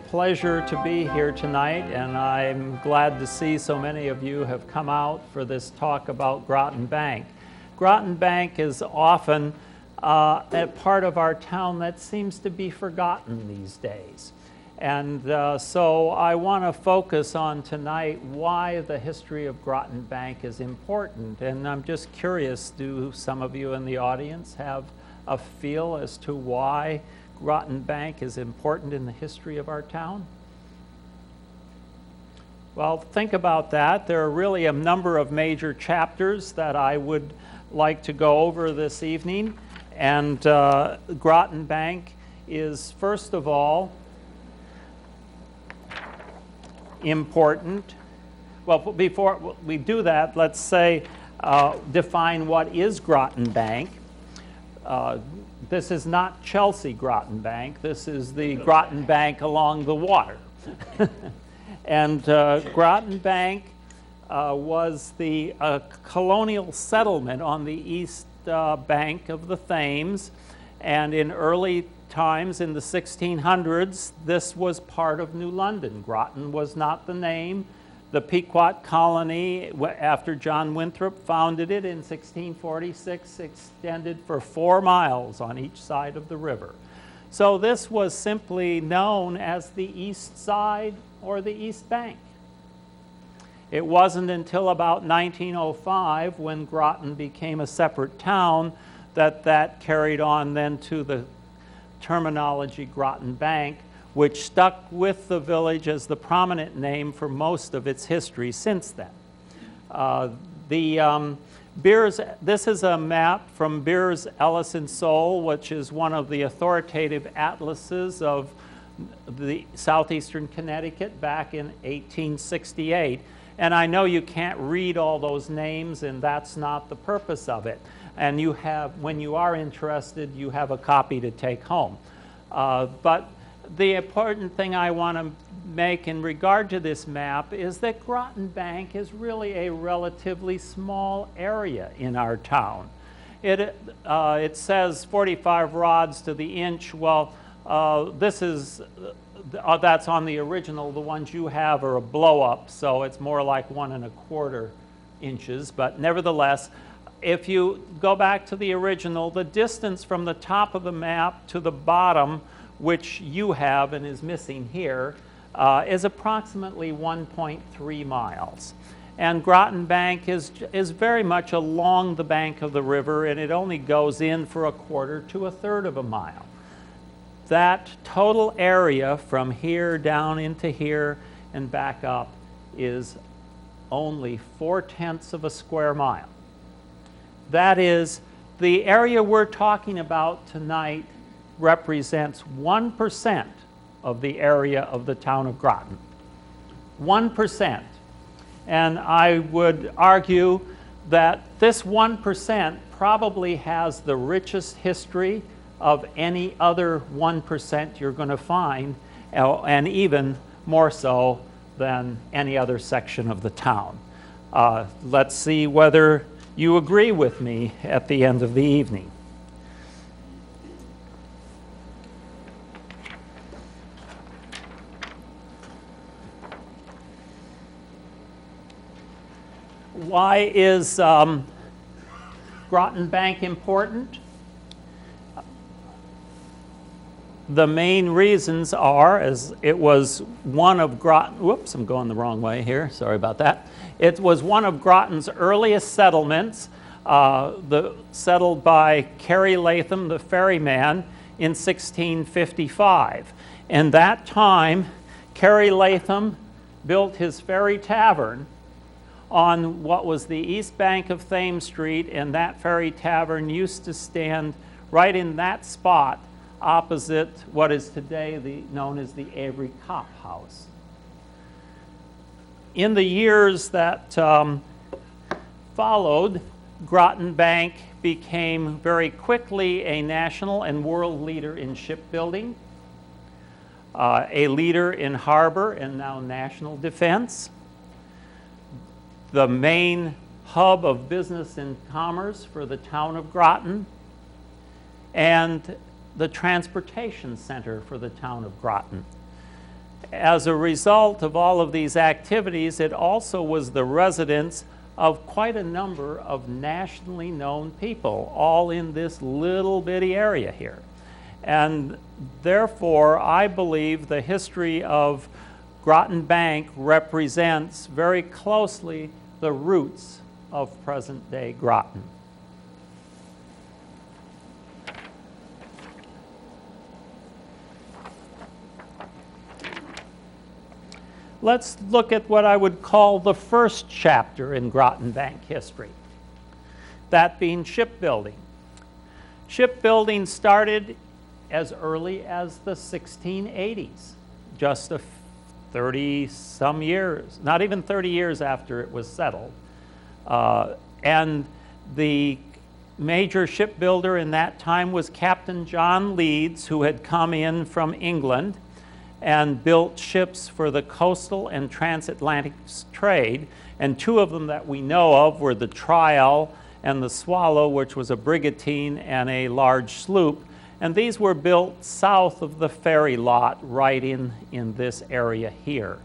pleasure to be here tonight, and I'm glad to see so many of you have come out for this talk about Groton Bank. Groton Bank is often a part of our town that seems to be forgotten these days. And so I want to focus on tonight why the history of Groton Bank is important. And I'm just curious, do some of you in the audience have a feel as to why Groton Bank is important in the history of our town? Well, think about that. There are really a number of major chapters that I would like to go over this evening. And Groton Bank is, first of all, important. Well, before we do that, let's say define what is Groton Bank. This is not Chelsea Groton Bank. This is the Groton Bank along the water. And Groton Bank was the colonial settlement on the east bank of the Thames. And in early times, in the 1600s, this was part of New London. Groton was not the name. The Pequot colony, after John Winthrop founded it in 1646, extended for 4 miles on each side of the river. So this was simply known as the East Side or the East Bank. It wasn't until about 1905, when Groton became a separate town, that carried on then to the terminology Groton Bank, which stuck with the village as the prominent name for most of its history since then. Biers, this is a map from Biers, Ellis and Soule, which is one of the authoritative atlases of the southeastern Connecticut back in 1868. And I know you can't read all those names, and that's not the purpose of it. And you have, when you are interested, you have a copy to take home. But the important thing I want to make in regard to this map is that Groton Bank is really a relatively small area in our town. It says 45 rods to the inch. Well, this is, that's on the original. The ones you have are a blow-up, so it's more like 1 1/4 inches. But nevertheless, if you go back to the original, the distance from the top of the map to the bottom, which you have and is missing here, is approximately 1.3 miles. And Groton Bank is very much along the bank of the river, and it only goes in for 1/4 to 1/3 of a mile. That total area from here down into here and back up is only 4/10 of a square mile. That is, the area we're talking about tonight represents 1% of the area of the town of Groton. 1%. And I would argue that this 1% probably has the richest history of any other 1% you're going to find, and even more so than any other section of the town. Let's see whether you agree with me at the end of the evening. Why is Groton Bank important? The main reasons are, as it was one of Groton, whoops, I'm going the wrong way here, sorry about that. It was one of Groton's earliest settlements, settled by Kari Latham, the ferryman, in 1655. In that time, Kari Latham built his ferry tavern on what was the east bank of Thames Street, and that ferry tavern used to stand right in that spot opposite what is today known as the Avery House. In the years that followed, Groton Bank became very quickly a national and world leader in shipbuilding, a leader in harbor and now national defense, the main hub of business and commerce for the town of Groton, and the transportation center for the town of Groton. As a result of all of these activities, it also was the residence of quite a number of nationally known people, all in this little bitty area here. And therefore, I believe the history of Groton Bank represents very closely the roots of present-day Groton. Let's look at what I would call the first chapter in Groton Bank history, that being shipbuilding. Shipbuilding started as early as the 1680s, just 30-some years, not even 30 years after it was settled. And the major shipbuilder in that time was Captain John Leeds, who had come in from England and built ships for the coastal and transatlantic trade. And two of them that we know of were the Trial and the Swallow, which was a brigantine and a large sloop. And these were built south of the ferry lot, right in this area here.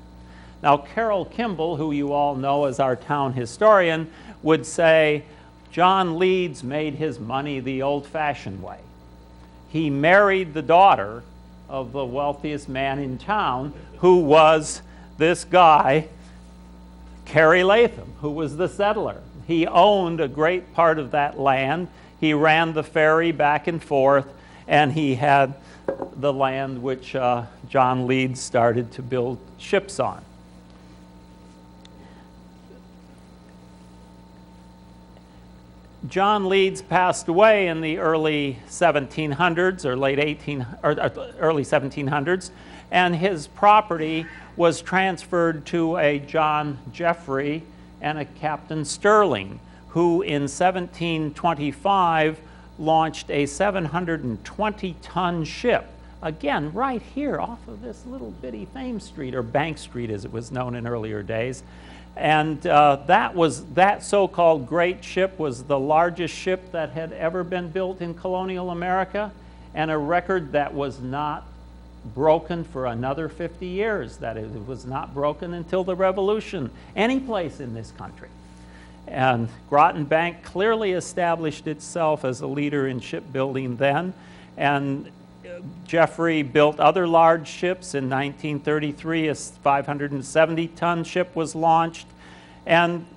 Now, Carol Kimball, who you all know as our town historian, would say John Leeds made his money the old-fashioned way. He married the daughter of the wealthiest man in town, who was this guy, Kari Latham, who was the settler. He owned a great part of that land. He ran the ferry back and forth, and he had the land which John Leeds started to build ships on. John Leeds passed away in the early 1700s or early 1700s, and his property was transferred to a John Jeffrey and a Captain Sterling, who in 1725 launched a 720-ton ship, again right here off of this little bitty Thames Street, or Bank Street as it was known in earlier days. And that so-called great ship was the largest ship that had ever been built in colonial America, and a record that was not broken for another 50 years, that it was not broken until the Revolution, any place in this country. And Groton Bank clearly established itself as a leader in shipbuilding then, and Jeffrey built other large ships. In 1933, a 570-ton ship was launched. And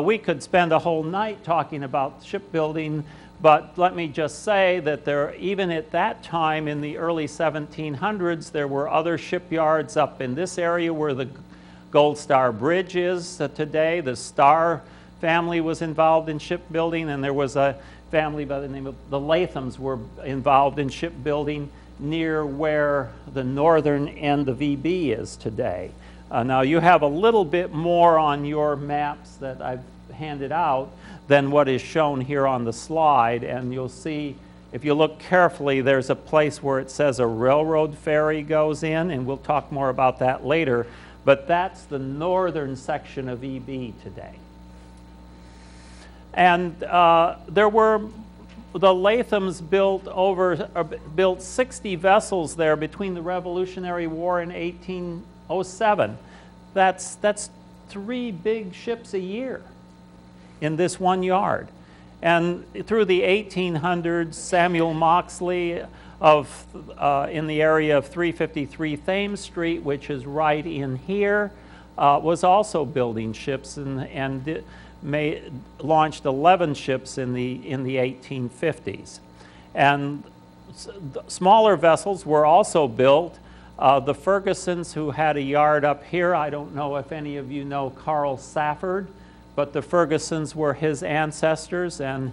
we could spend a whole night talking about shipbuilding, but let me just say that even at that time in the early 1700s, there were other shipyards up in this area where the Goldstar Bridge is today. The Starr family was involved in shipbuilding, and there was a family by the name of the Lathams were involved in shipbuilding near where the northern end of EB is today. Now you have a little bit more on your maps that I've handed out than what is shown here on the slide, and you'll see, if you look carefully, there's a place where it says a railroad ferry goes in, and we'll talk more about that later, but that's the northern section of EB today. And the Lathams built 60 vessels there between the Revolutionary War and 1807. That's 3 big ships a year in this one yard. And through the 1800s, Samuel Moxley in the area of 353 Thames Street, which is right in here, was also building ships and launched 11 ships in the 1850s. And smaller vessels were also built. The Fergusons, who had a yard up here, I don't know if any of you know Carl Safford, but the Fergusons were his ancestors, and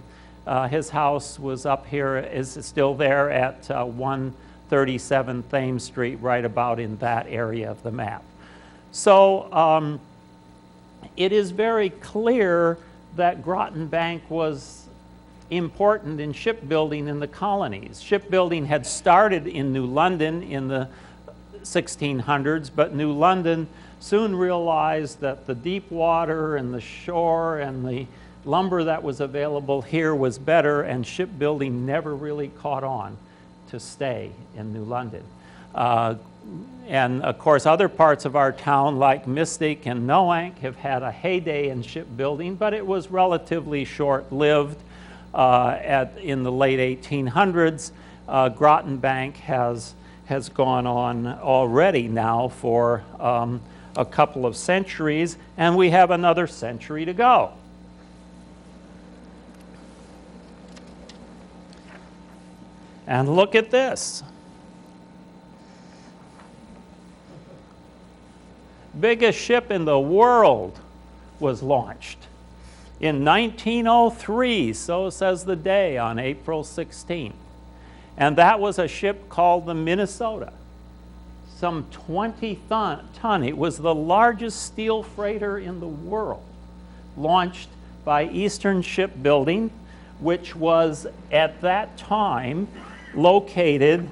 his house was up here, is still there at 137 Thames Street, right about in that area of the map. So it is very clear that Groton Bank was important in shipbuilding in the colonies. Shipbuilding had started in New London in the 1600s, but New London soon realized that the deep water and the shore and the lumber that was available here was better, and shipbuilding never really caught on to stay in New London. And of course, other parts of our town, like Mystic and Noank, have had a heyday in shipbuilding, but it was relatively short-lived. In the late 1800s, Groton Bank has gone on already now for a couple of centuries, and we have another century to go. And look at this. Biggest ship in the world was launched in 1903, so says the day, on April 16th. And that was a ship called the Minnesota, some 20 ton. It was the largest steel freighter in the world, launched by Eastern Shipbuilding, which was at that time located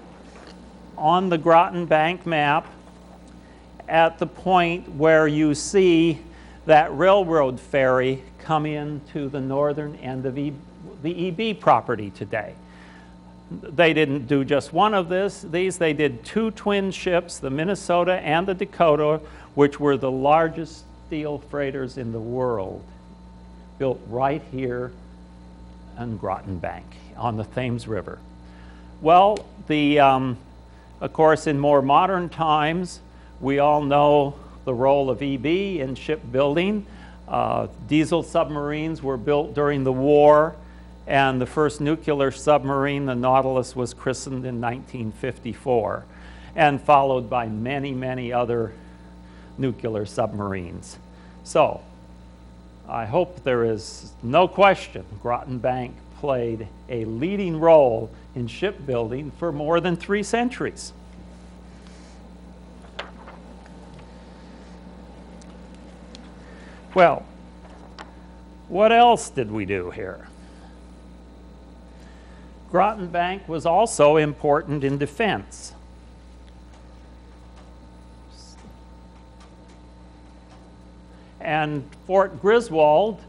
on the Groton Bank map at the point where you see that railroad ferry come in to the northern end of the EB property today. They didn't do just one of these, they did two twin ships, the Minnesota and the Dakota, which were the largest steel freighters in the world, built right here on Groton Bank on the Thames River. Well, of course, in more modern times, we all know the role of EB in shipbuilding. Diesel submarines were built during the war, and the first nuclear submarine, the Nautilus, was christened in 1954, and followed by many, many other nuclear submarines. So, I hope there is no question Groton Bank played a leading role in shipbuilding for more than 3 centuries. Well, what else did we do here? Groton Bank was also important in defense. And Fort Griswold,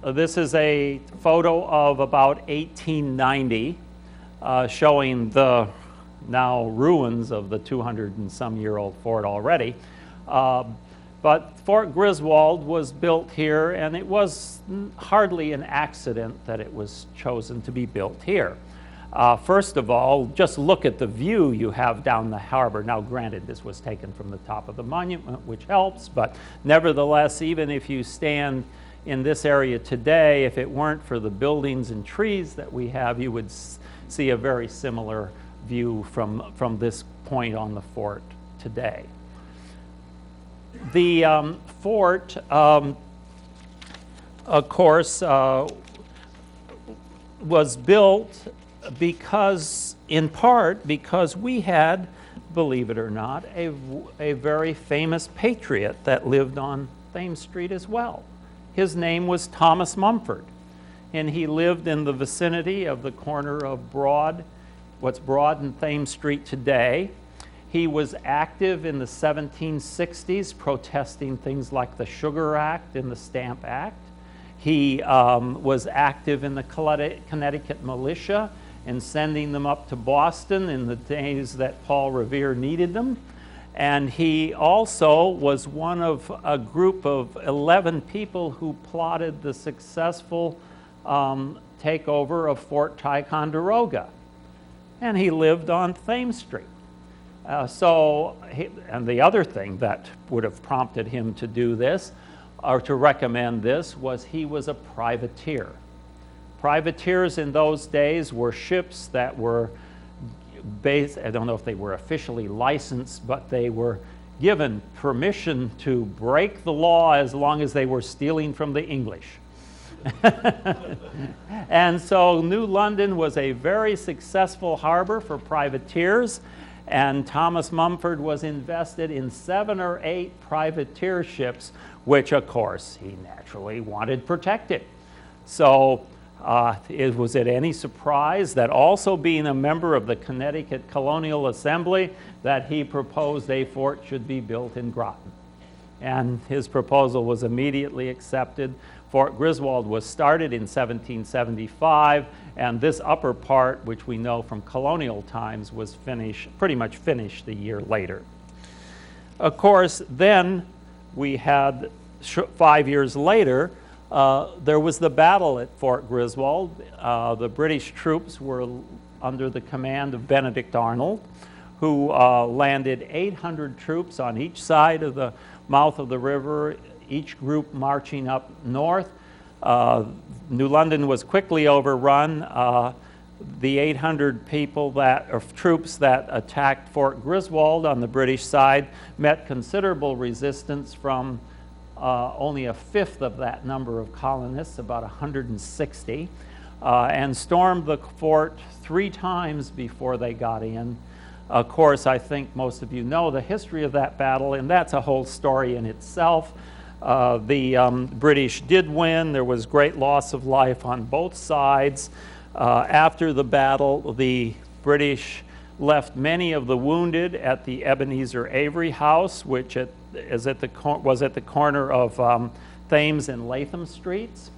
this is a photo of about 1890, showing the now ruins of the 200-and-some-year-old fort already. But Fort Griswold was built here, and it was hardly an accident that it was chosen to be built here. First of all, just look at the view you have down the harbor. Now, granted, this was taken from the top of the monument, which helps, but nevertheless, even if you stand in this area today, if it weren't for the buildings and trees that we have, you would see a very similar view from this point on the fort today. The fort, of course, was built in part because we had, believe it or not, a very famous patriot that lived on Thames Street as well. His name was Thomas Mumford, and he lived in the vicinity of the corner of what's Broad and Thames Street today. He was active in the 1760s, protesting things like the Sugar Act and the Stamp Act. He was active in the Connecticut militia and sending them up to Boston in the days that Paul Revere needed them. And he also was one of a group of 11 people who plotted the successful takeover of Fort Ticonderoga. And he lived on Thames Street. And the other thing that would have prompted him to do this, or to recommend this, was he was a privateer. Privateers in those days were ships that were based, I don't know if they were officially licensed, but they were given permission to break the law as long as they were stealing from the English. And so New London was a very successful harbor for privateers, and Thomas Mumford was invested in 7 or 8 privateer ships, which of course he naturally wanted protected. So was it any surprise that, also being a member of the Connecticut Colonial Assembly, that he proposed a fort should be built in Groton? And his proposal was immediately accepted. Fort Griswold was started in 1775, and this upper part, which we know from colonial times, was pretty much finished a year later. Of course, then we had, 5 years later, there was the battle at Fort Griswold. The British troops were under the command of Benedict Arnold, who landed 800 troops on each side of the mouth of the river, each group marching up north. New London was quickly overrun. The 800 troops that attacked Fort Griswold on the British side met considerable resistance from only a fifth of that number of colonists, about 160, and stormed the fort 3 times before they got in. Of course, I think most of you know the history of that battle, and that's a whole story in itself. The British did win. There was great loss of life on both sides. After the battle, the British left many of the wounded at the Ebenezer Avery House, which was at the corner of Thames and Latham Streets,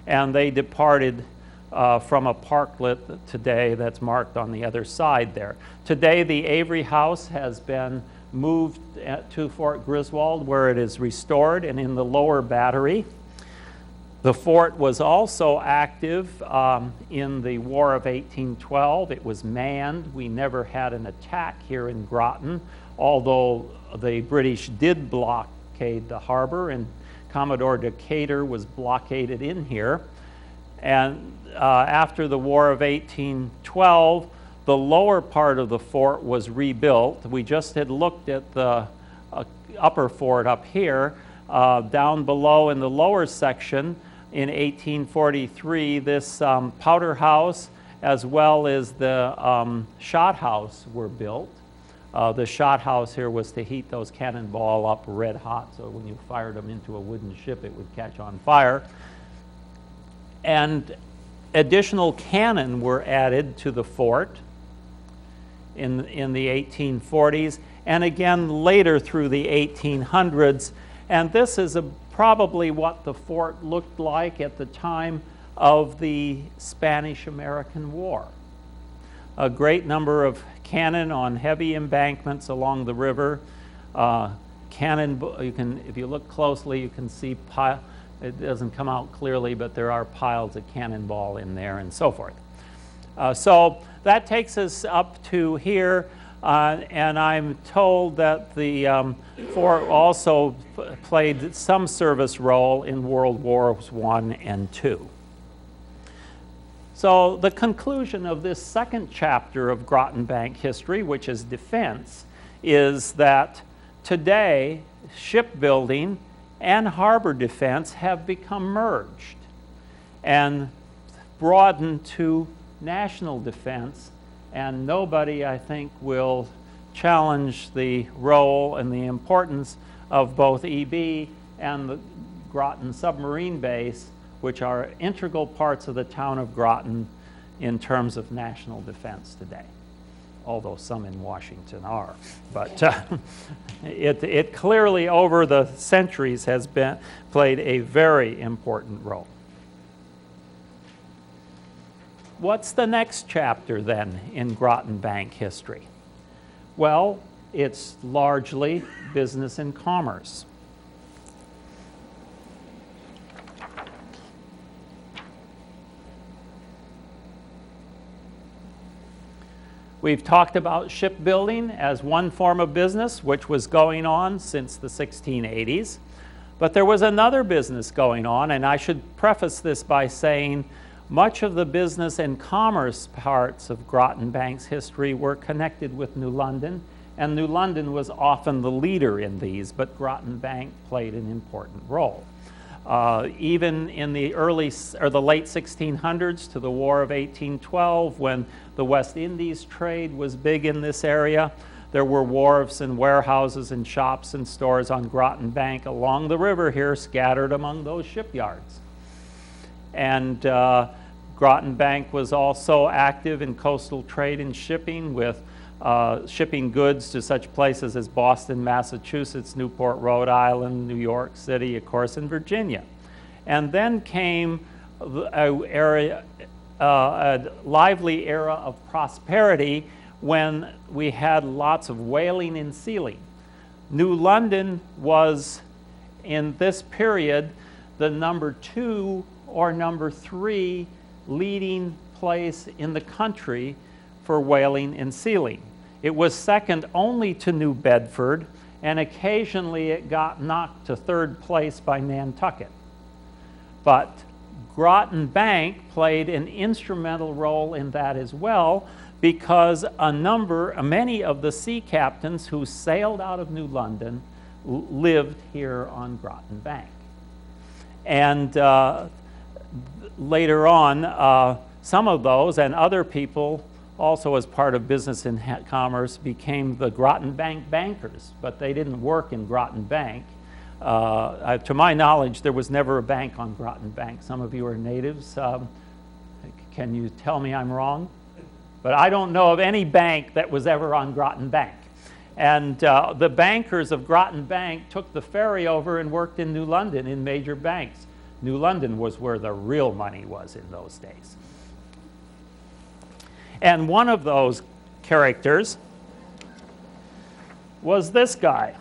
and they departed from a parklet today that's marked on the other side there. Today, the Avery House has been moved to Fort Griswold, where it is restored and in the lower battery. The fort was also active in the War of 1812. It was manned. We never had an attack here in Groton, although the British did blockade the harbor, and Commodore Decatur was blockaded in here. And after the War of 1812, the lower part of the fort was rebuilt. We just had looked at the upper fort up here. Down below in the lower section, in 1843, this powder house as well as the shot house were built. The shot house here was to heat those cannonball up red hot, so when you fired them into a wooden ship, it would catch on fire. And additional cannon were added to the fort in the 1840s, and again later through the 1800s. And this is probably what the fort looked like at the time of the Spanish-American War. A great number of cannon on heavy embankments along the river. Cannon, if you look closely, you can see it doesn't come out clearly, but there are piles of cannonball in there and so forth. So that takes us up to here. And I'm told that the fort also played some service role in World Wars I and II. So the conclusion of this second chapter of Groton Bank history, which is defense, is that today shipbuilding and harbor defense have become merged and broadened to national defense. And nobody, I think, will challenge the role and the importance of both EB and the Groton submarine base, which are integral parts of the town of Groton in terms of national defense today, although some in Washington are. But it clearly, over the centuries, has played a very important role. What's the next chapter then in Groton Bank history? Well, it's largely business and commerce. We've talked about shipbuilding as one form of business, which was going on since the 1680s. But there was another business going on, and I should preface this by saying much of the business and commerce parts of Groton Bank's history were connected with New London, and New London was often the leader in these, but Groton Bank played an important role. Even in the late 1600s to the War of 1812, when the West Indies trade was big in this area, there were wharves and warehouses and shops and stores on Groton Bank along the river here, scattered among those shipyards. And Groton Bank was also active in coastal trade and shipping, with shipping goods to such places as Boston, Massachusetts, Newport, Rhode Island, New York City, of course, and Virginia. And then came a lively era of prosperity when we had lots of whaling and sealing. New London was, in this period, the number 2 or number 3 leading place in the country for whaling and sealing. It was second only to New Bedford, and occasionally it got knocked to 3rd place by Nantucket. But Groton Bank played an instrumental role in that as well, because many of the sea captains who sailed out of New London lived here on Groton Bank. And later on, some of those and other people, also as part of business and commerce, became the Groton Bank bankers, but they didn't work in Groton Bank. To my knowledge, there was never a bank on Groton Bank. Some of you are natives. Can you tell me I'm wrong? But I don't know of any bank that was ever on Groton Bank. And the bankers of Groton Bank took the ferry over and worked in New London in major banks. New London was where the real money was in those days. And one of those characters was this guy.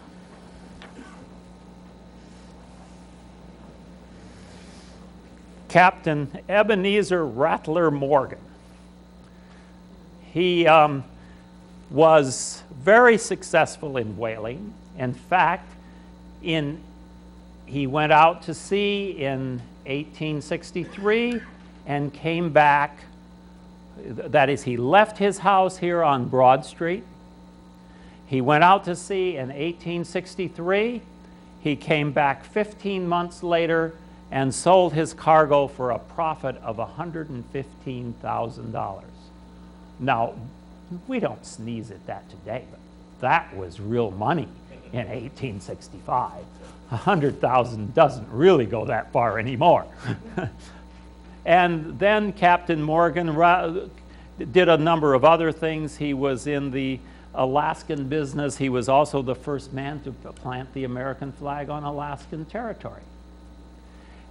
Captain Ebenezer Rattler Morgan. He was very successful in whaling. In fact, he went out to sea in 1863 and came back. That is, he left his house here on Broad Street. He went out to sea in 1863. He came back 15 months later and sold his cargo for a profit of $115,000. Now, we don't sneeze at that today, but that was real money in 1865. 100,000 doesn't really go that far anymore. And then Captain Morgan did a number of other things. He was in the Alaskan business. He was also the first man to plant the American flag on Alaskan territory.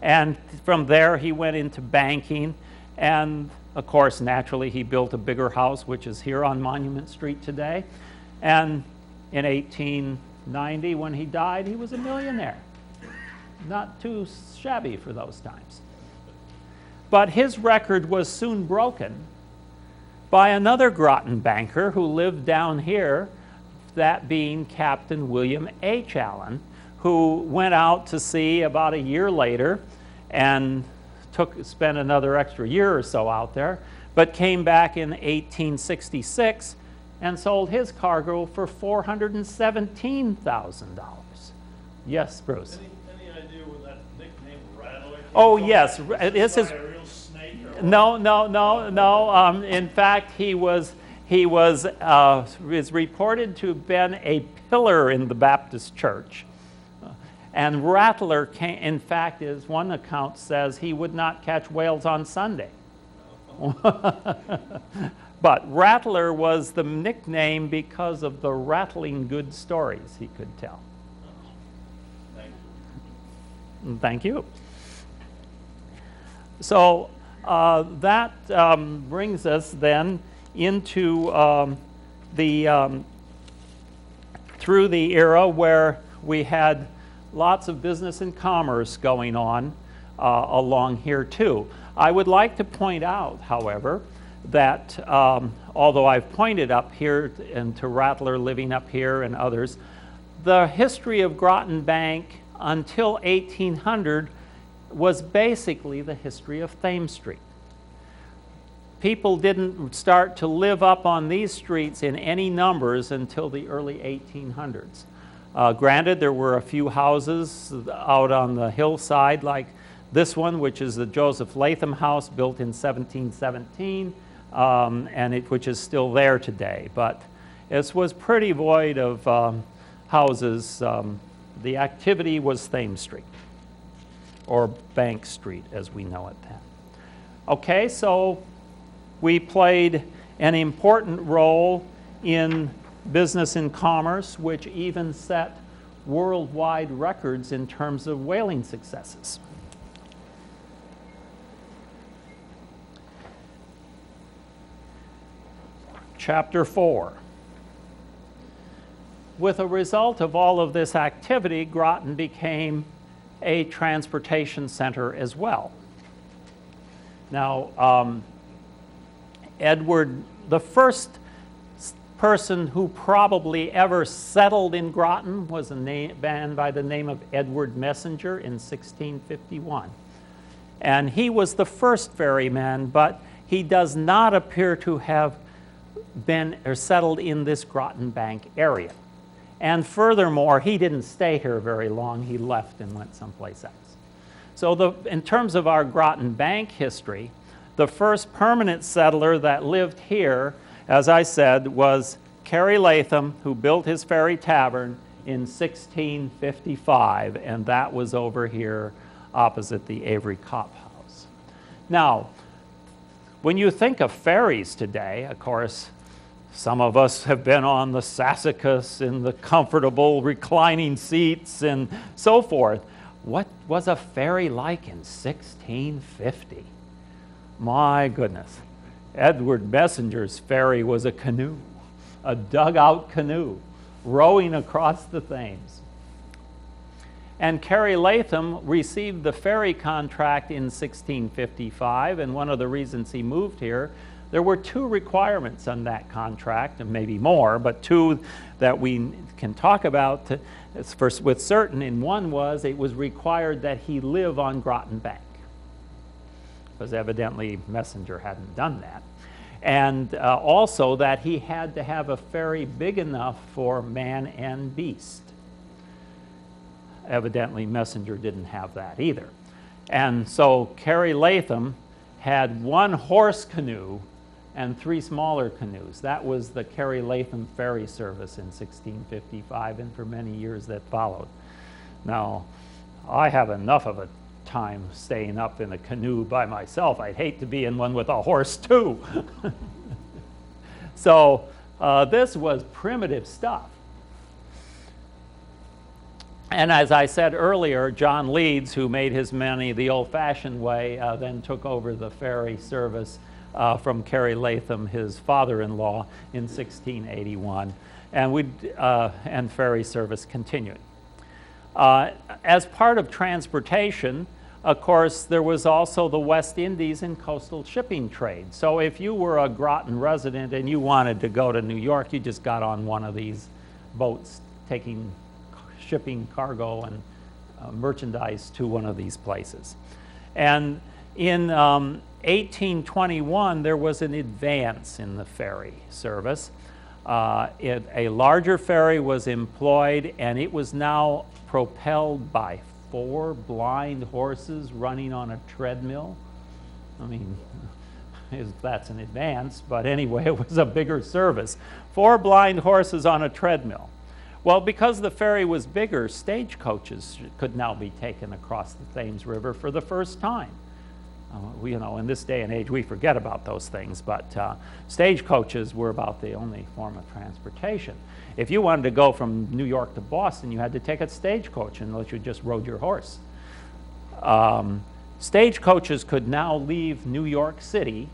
And from there, he went into banking. And of course, naturally, he built a bigger house, which is here on Monument Street today. And in 1890, when he died, he was a millionaire. Not too shabby for those times. But his record was soon broken by another Groton banker who lived down here, that being Captain William H. Allen, who went out to sea about a year later and spent another extra year or so out there, but came back in 1866 and sold his cargo for $417,000. Yes, Bruce? Any idea where that nickname Rattler came Oh, from? yes. This is... No. In fact, he was reported to have been a pillar in the Baptist church. And Rattler, in fact, as one account says, he would not catch whales on Sunday. But Rattler was the nickname because of the rattling good stories he could tell. Thank you. So that brings us then into through the era where we had lots of business and commerce going on along here too. I would like to point out, however, that although I've pointed up here and to Rattler living up here and others, the history of Groton Bank until 1800 was basically the history of Thames Street. People didn't start to live up on these streets in any numbers until the early 1800s. Granted, there were a few houses out on the hillside, like this one, which is the Joseph Latham house, built in 1717, which is still there today. But it was pretty void of houses. The activity was Thames Street, or Bank Street, as we know it then. Okay, so we played an important role in business and commerce, which even set worldwide records in terms of whaling successes. Chapter 4. with a result of all of this activity, Groton became a transportation center as well. Now, the first person who probably ever settled in Groton was a man by the name of Edward Messenger in 1651. And he was the first ferryman, but he does not appear to have been or settled in this Groton Bank area. And furthermore, he didn't stay here very long. He left and went someplace else. So in terms of our Groton Bank history, the first permanent settler that lived here, as I said, was Kari Latham, who built his ferry tavern in 1655, and that was over here opposite the Avery House. Now, when you think of ferries today, of course, some of us have been on the Sassacus in the comfortable reclining seats and so forth. What was a ferry like in 1650? My goodness. Edward Messenger's ferry was a canoe, a dugout canoe, rowing across the Thames. And Kari Latham received the ferry contract in 1655, and one of the reasons he moved here, there were two requirements on that contract, and maybe more, but two that we can talk about with certain. And one was it was required that he live on Groton Bank, because evidently Messenger hadn't done that. And also that he had to have a ferry big enough for man and beast. Evidently Messenger didn't have that either. And so Kari Latham had one horse canoe and three smaller canoes. That was the Kari Latham ferry service in 1655 and for many years that followed. Now, I have enough of a time staying up in a canoe by myself. I'd hate to be in one with a horse too. So this was primitive stuff. And as I said earlier, John Leeds, who made his money the old-fashioned way, then took over the ferry service from Kari Latham, his father-in-law, in 1681, and ferry service continued. As part of transportation, of course, there was also the West Indies and coastal shipping trade. So if you were a Groton resident and you wanted to go to New York, you just got on one of these boats shipping cargo and merchandise to one of these places. And in 1821, there was an advance in the ferry service. A larger ferry was employed, and it was now propelled by 4 blind horses running on a treadmill. I mean, that's an advance, but anyway, it was a bigger service. 4 blind horses on a treadmill. Well, because the ferry was bigger, stagecoaches could now be taken across the Thames River for the first time. In this day and age, we forget about those things, but stagecoaches were about the only form of transportation. If you wanted to go from New York to Boston, you had to take a stagecoach unless you just rode your horse. Stagecoaches could now leave New York City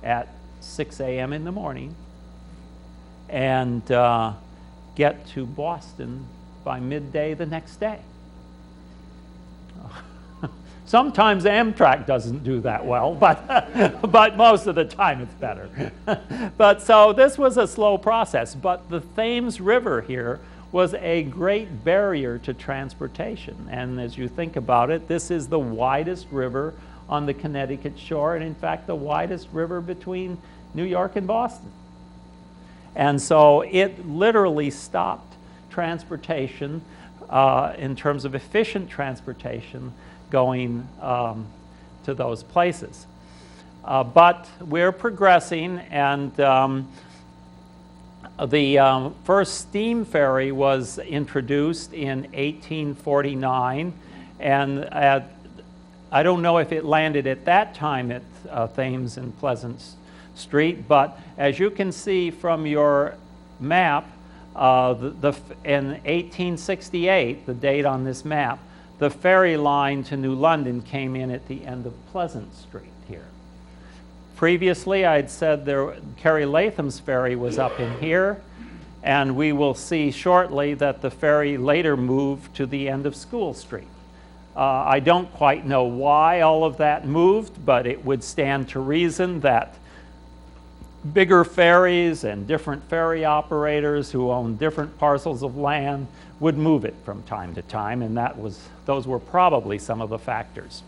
at 6 a.m. in the morning and get to Boston by midday the next day. Sometimes Amtrak doesn't do that well, but most of the time it's better. But so this was a slow process, but the Thames River here was a great barrier to transportation. And as you think about it, this is the widest river on the Connecticut shore, and in fact the widest river between New York and Boston. And so it literally stopped transportation in terms of efficient transportation going to those places. But we're progressing, and the first steam ferry was introduced in 1849, and I don't know if it landed at that time at Thames and Pleasant Street, but as you can see from your map, in 1868, the date on this map, the ferry line to New London came in at the end of Pleasant Street here. Previously, I'd said Kari Latham's ferry was up in here, And we will see shortly that the ferry later moved to the end of School Street. I don't quite know why all of that moved, but it would stand to reason that bigger ferries and different ferry operators who own different parcels of land would move it from time to time, and those were probably some of the factors.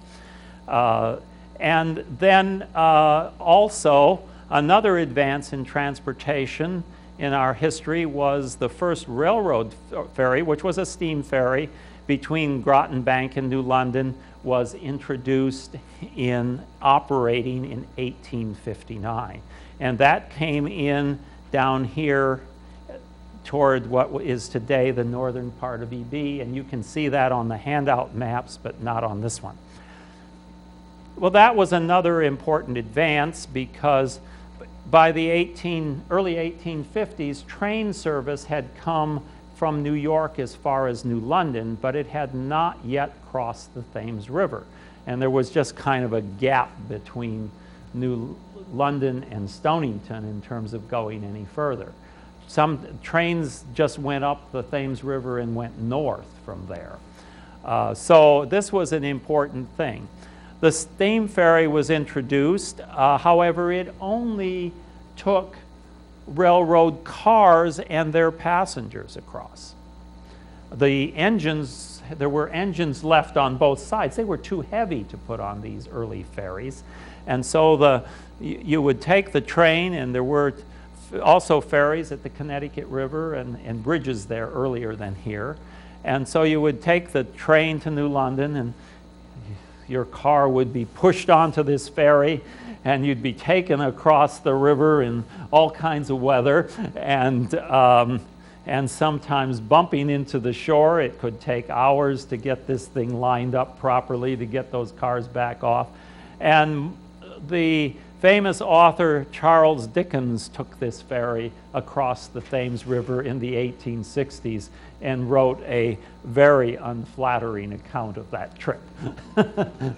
And then also another advance in transportation in our history was the first railroad ferry, which was a steam ferry between Groton Bank and New London, was introduced in operating in 1859. And that came in down here toward what is today the northern part of EB, and you can see that on the handout maps, but not on this one. Well, that was another important advance because by the early 1850s, train service had come from New York as far as New London, but it had not yet crossed the Thames River. And there was just kind of a gap between New London and Stonington in terms of going any further. Some trains just went up the Thames River and went north from there. So this was an important thing. The steam ferry was introduced, however, it only took railroad cars and their passengers across. The engines, there were engines left on both sides. They were too heavy to put on these early ferries. And so you would take the train, and there were also ferries at the Connecticut River and bridges there earlier than here. And so you would take the train to New London, and your car would be pushed onto this ferry, and you'd be taken across the river in all kinds of weather, and sometimes bumping into the shore. It could take hours to get this thing lined up properly to get those cars back off. And the famous author Charles Dickens took this ferry across the Thames River in the 1860s and wrote a very unflattering account of that trip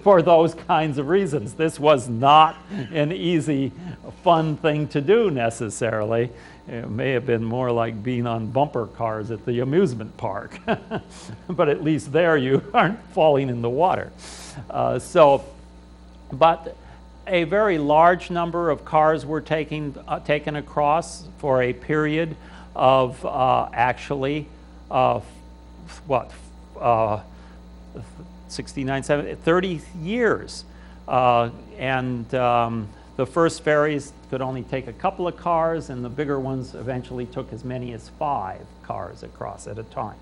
for those kinds of reasons. This was not an easy, fun thing to do necessarily. It may have been more like being on bumper cars at the amusement park, but at least there you aren't falling in the water. But a very large number of cars were taken across for a period of 69, 70, 30 years. The first ferries could only take a couple of cars, and the bigger ones eventually took as many as 5 cars across at a time.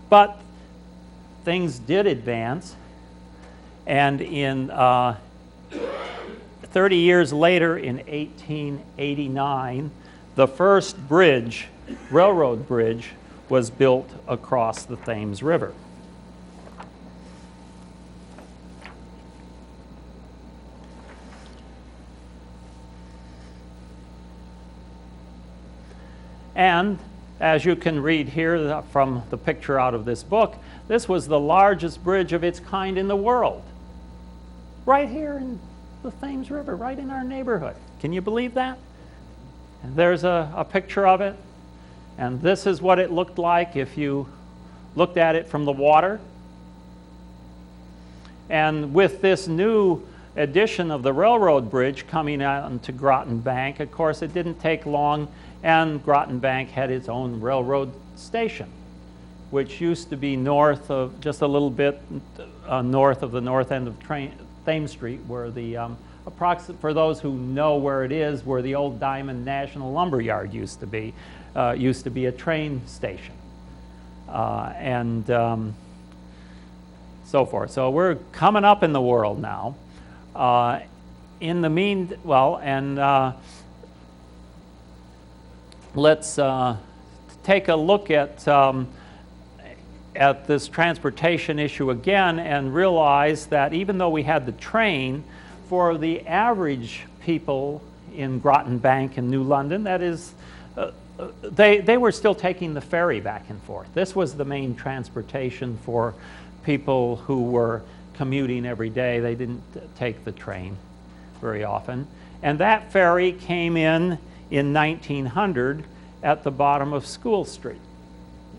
But things did advance. And in 30 years later, in 1889, the first bridge, railroad bridge, was built across the Thames River. And as you can read here from the picture out of this book, this was the largest bridge of its kind in the world. Right here in the Thames River, right in our neighborhood. Can you believe that? And there's a picture of it. And this is what it looked like if you looked at it from the water. And with this new addition of the railroad bridge coming out into Groton Bank, of course, it didn't take long, and Groton Bank had its own railroad station, which used to be north of, just a little bit north of the north end of Thames Street, where the, for those who know where it is, where the old Diamond National Lumberyard used to be a train station, and so forth. So we're coming up in the world now. In the let's take a look at this transportation issue again and realize that even though we had the train, for the average people in Groton Bank and New London, that is, they were still taking the ferry back and forth. This was the main transportation for people who were commuting every day. They didn't take the train very often. And that ferry came in in 1900 at the bottom of School Street,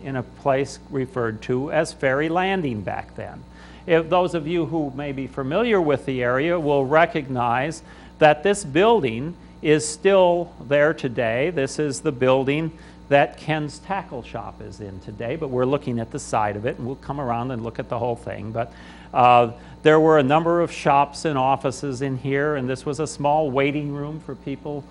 in a place referred to as Ferry Landing back then. If those of you who may be familiar with the area will recognize that this building is still there today. This is the building that Ken's Tackle Shop is in today, but we're looking at the side of it, and we'll come around and look at the whole thing. But there were a number of shops and offices in here, and this was a small waiting room for people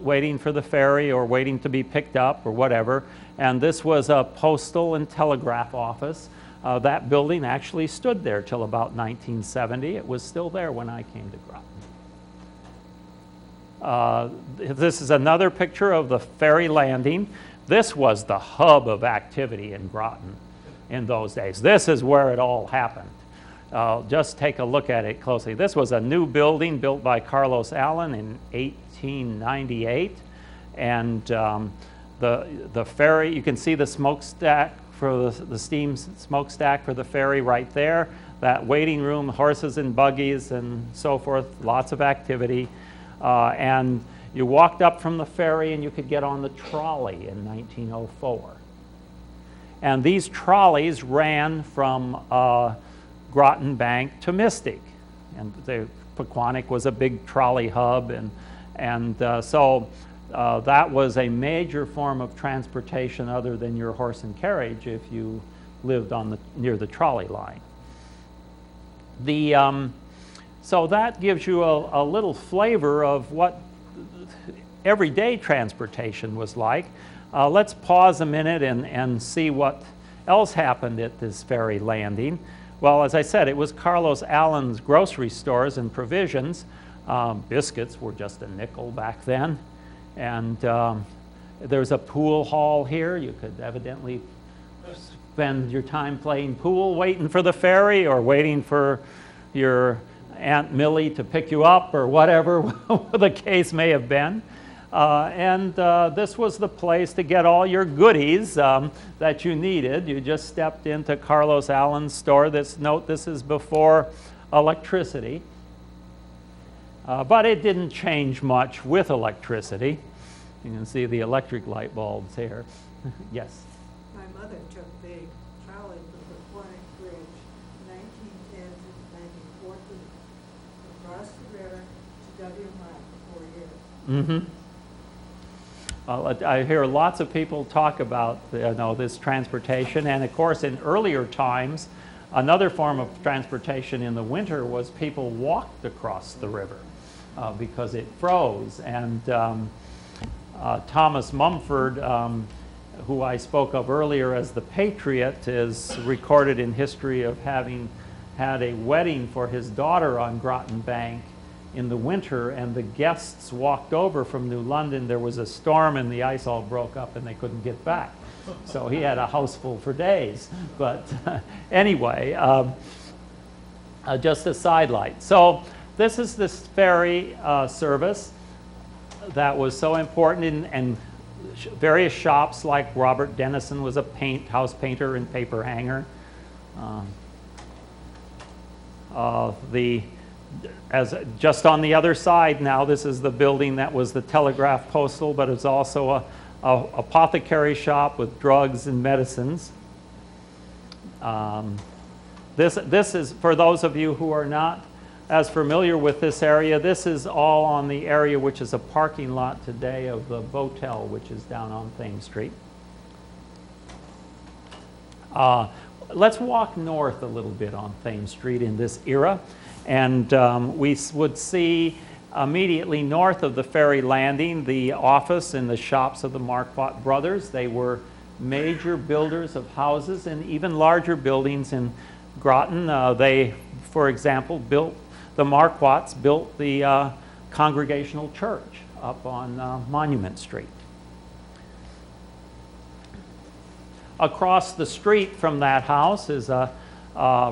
waiting for the ferry or waiting to be picked up or whatever. And this was a postal and telegraph office. That building actually stood there till about 1970. It was still there when I came to Groton. This is another picture of the Ferry Landing. This was the hub of activity in Groton in those days. This is where it all happened. Just take a look at it closely. This was a new building built by Carlos Allen in 1898, and the ferry, you can see the smokestack for the steam smokestack for the ferry right there. That waiting room, horses and buggies and so forth, lots of activity. And you walked up from the ferry and you could get on the trolley in 1904. And these trolleys ran from Groton Bank to Mystic. And Pequannock was a big trolley hub, and so that was a major form of transportation other than your horse and carriage if you lived near the trolley line. So that gives you a little flavor of what everyday transportation was like. Let's pause a minute and see what else happened at this ferry landing. Well, as I said, it was Carlos Allen's grocery stores and provisions. Biscuits were just a nickel back then. And there's a pool hall here. You could evidently spend your time playing pool, waiting for the ferry or waiting for your Aunt Millie to pick you up or whatever the case may have been. This was the place to get all your goodies that you needed. You just stepped into Carlos Allen's store. Note this is before electricity. But it didn't change much with electricity. You can see the electric light bulbs here. Yes? My mother took the trolley from the Pequannock Bridge in 1910 to 1914 across the river to W. Mott for 4 years. I hear lots of people talk about this transportation, and of course in earlier times another form of transportation in the winter was people walked across the river because it froze. And Thomas Mumford, who I spoke of earlier as the Patriot, is recorded in history of having had a wedding for his daughter on Groton Bank in the winter, and the guests walked over from New London. There was a storm and the ice all broke up and they couldn't get back. So he had a house full for days. But anyway, just a sidelight. So this is this ferry service that was so important, and various shops like Robert Dennison was a house painter and paper hanger. Just on the other side now, this is the building that was the Telegraph Coastal, but it's also a apothecary shop with drugs and medicines. This is, for those of you who are not as familiar with this area, this is all on the area which is a parking lot today of the Botel, which is down on Thames Street. Let's walk north a little bit on Thames Street in this era. And we would see immediately north of the ferry landing the office and the shops of the Marquardt brothers. They were major builders of houses and even larger buildings in Groton. They, for example, the Marquardts built the Congregational Church up on Monument Street. Across the street from that house is a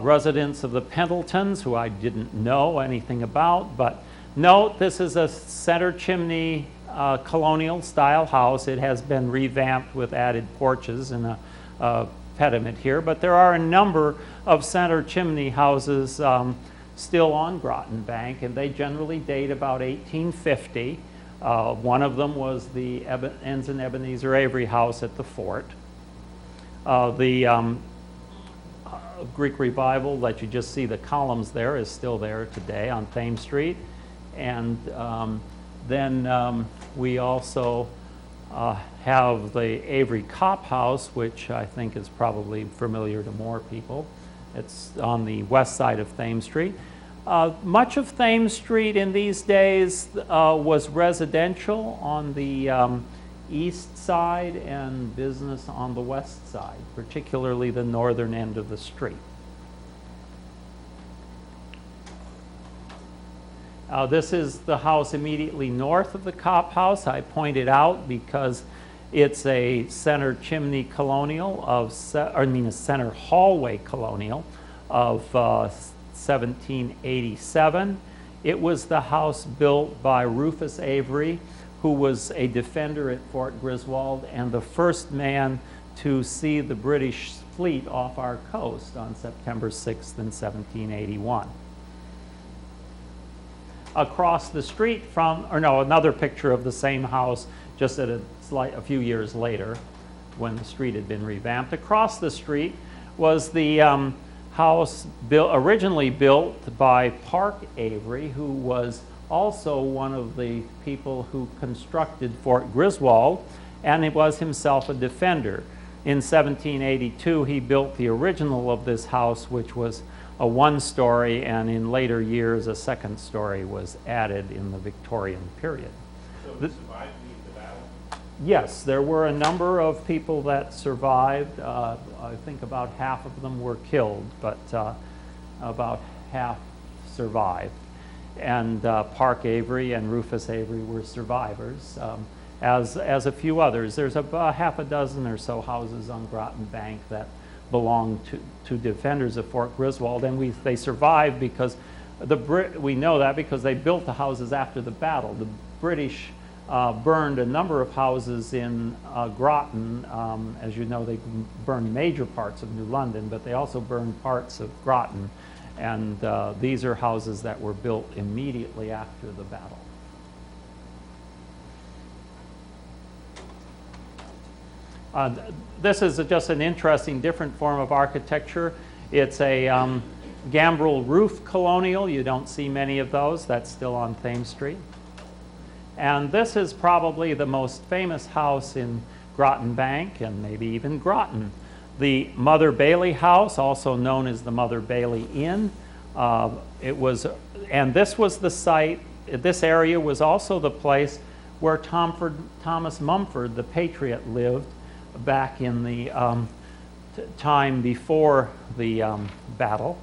residents of the Pendletons, who I didn't know anything about, but note this is a center chimney colonial style house. It has been revamped with added porches and a pediment here, but there are a number of center chimney houses still on Groton Bank, and they generally date about 1850. One of them was the Ensign Ebenezer Avery House at the fort. The Greek Revival that you just see the columns there is still there today on Thames Street. And then we also have the Avery Cop House, which I think is probably familiar to more people. It's on the west side of Thames Street. Much of Thames Street in these days was residential on the east side and business on the west side, particularly the northern end of the street. This is the house immediately north of the Cop House. I point it out because it's a center chimney colonial of, a center hallway colonial of 1787. It was the house built by Rufus Avery, who was a defender at Fort Griswold and the first man to see the British fleet off our coast on September 6th in 1781. Across the street from, another picture of the same house just at a few years later when the street had been revamped. Across the street was the house originally built by Park Avery, who was also one of the people who constructed Fort Griswold, and he was himself a defender. In 1782, he built the original of this house, which was a one-story, and in later years, a second story was added in the Victorian period. So it survived the battle? Yes, there were a number of people that survived. I think about half of them were killed, but about half survived. And Park Avery and Rufus Avery were survivors, as a few others. There's about half a dozen or so houses on Groton Bank that belonged to defenders of Fort Griswold, and they survived because we know that because they built the houses after the battle. The British burned a number of houses in Groton. As you know, they burned major parts of New London, but they also burned parts of Groton. And these are houses that were built immediately after the battle. This is just an interesting, different form of architecture. It's a gambrel roof colonial. You don't see many of those. That's still on Thames Street. And this is probably the most famous house in Groton Bank and maybe even Groton. The Mother Bailey House, also known as the Mother Bailey Inn. And this was the site, this area was also the place where Thomas Mumford, the patriot, lived back in the time before the battle.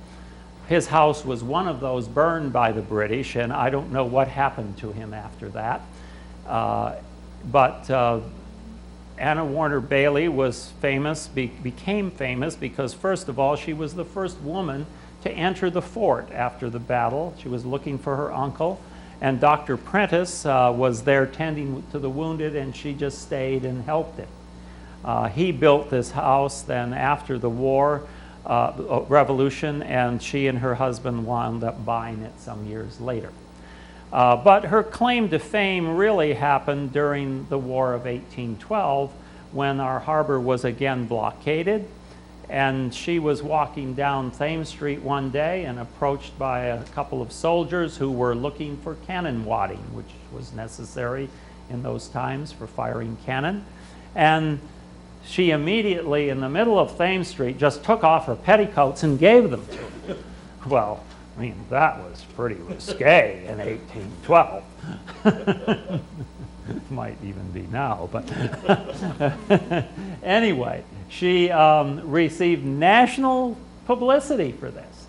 His house was one of those burned by the British, and I don't know what happened to him after that. But Anna Warner Bailey was famous, became famous because, first of all, she was the first woman to enter the fort after the battle. She was looking for her uncle, and Dr. Prentice was there tending to the wounded, and she just stayed and helped him. He built this house then after the war, revolution, and she and her husband wound up buying it some years later. But her claim to fame really happened during the War of 1812 when our harbor was again blockaded, and she was walking down Thames Street one day and approached by a couple of soldiers who were looking for cannon wadding, which was necessary in those times for firing cannon. And she immediately, in the middle of Thames Street, just took off her petticoats and gave them to him. Well, I mean, that was pretty risque in 1812. Might even be now, but anyway, she received national publicity for this.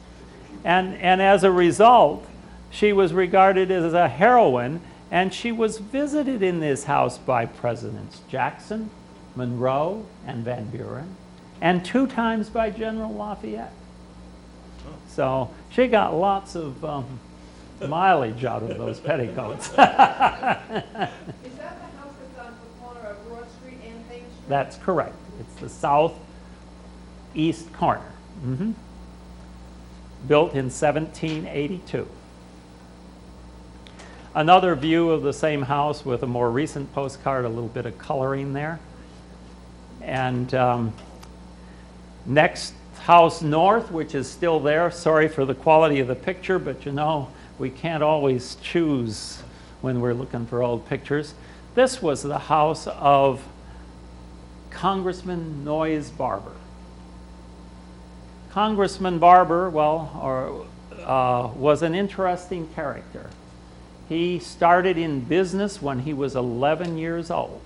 And as a result, she was regarded as a heroine, and she was visited in this house by Presidents Jackson, Monroe, and Van Buren, and 2 times by General Lafayette. So she got lots of mileage out of those petticoats. Is that the house that's on the corner of Roth Street and Thames Street? That's correct. It's the southeast corner. Built in 1782. Another view of the same house with a more recent postcard, a little bit of coloring there. And next house north, which is still there. Sorry for the quality of the picture, but you know, we can't always choose when we're looking for old pictures. This was the house of Congressman Noyes Barber. Congressman Barber, was an interesting character. He started in business when he was 11 years old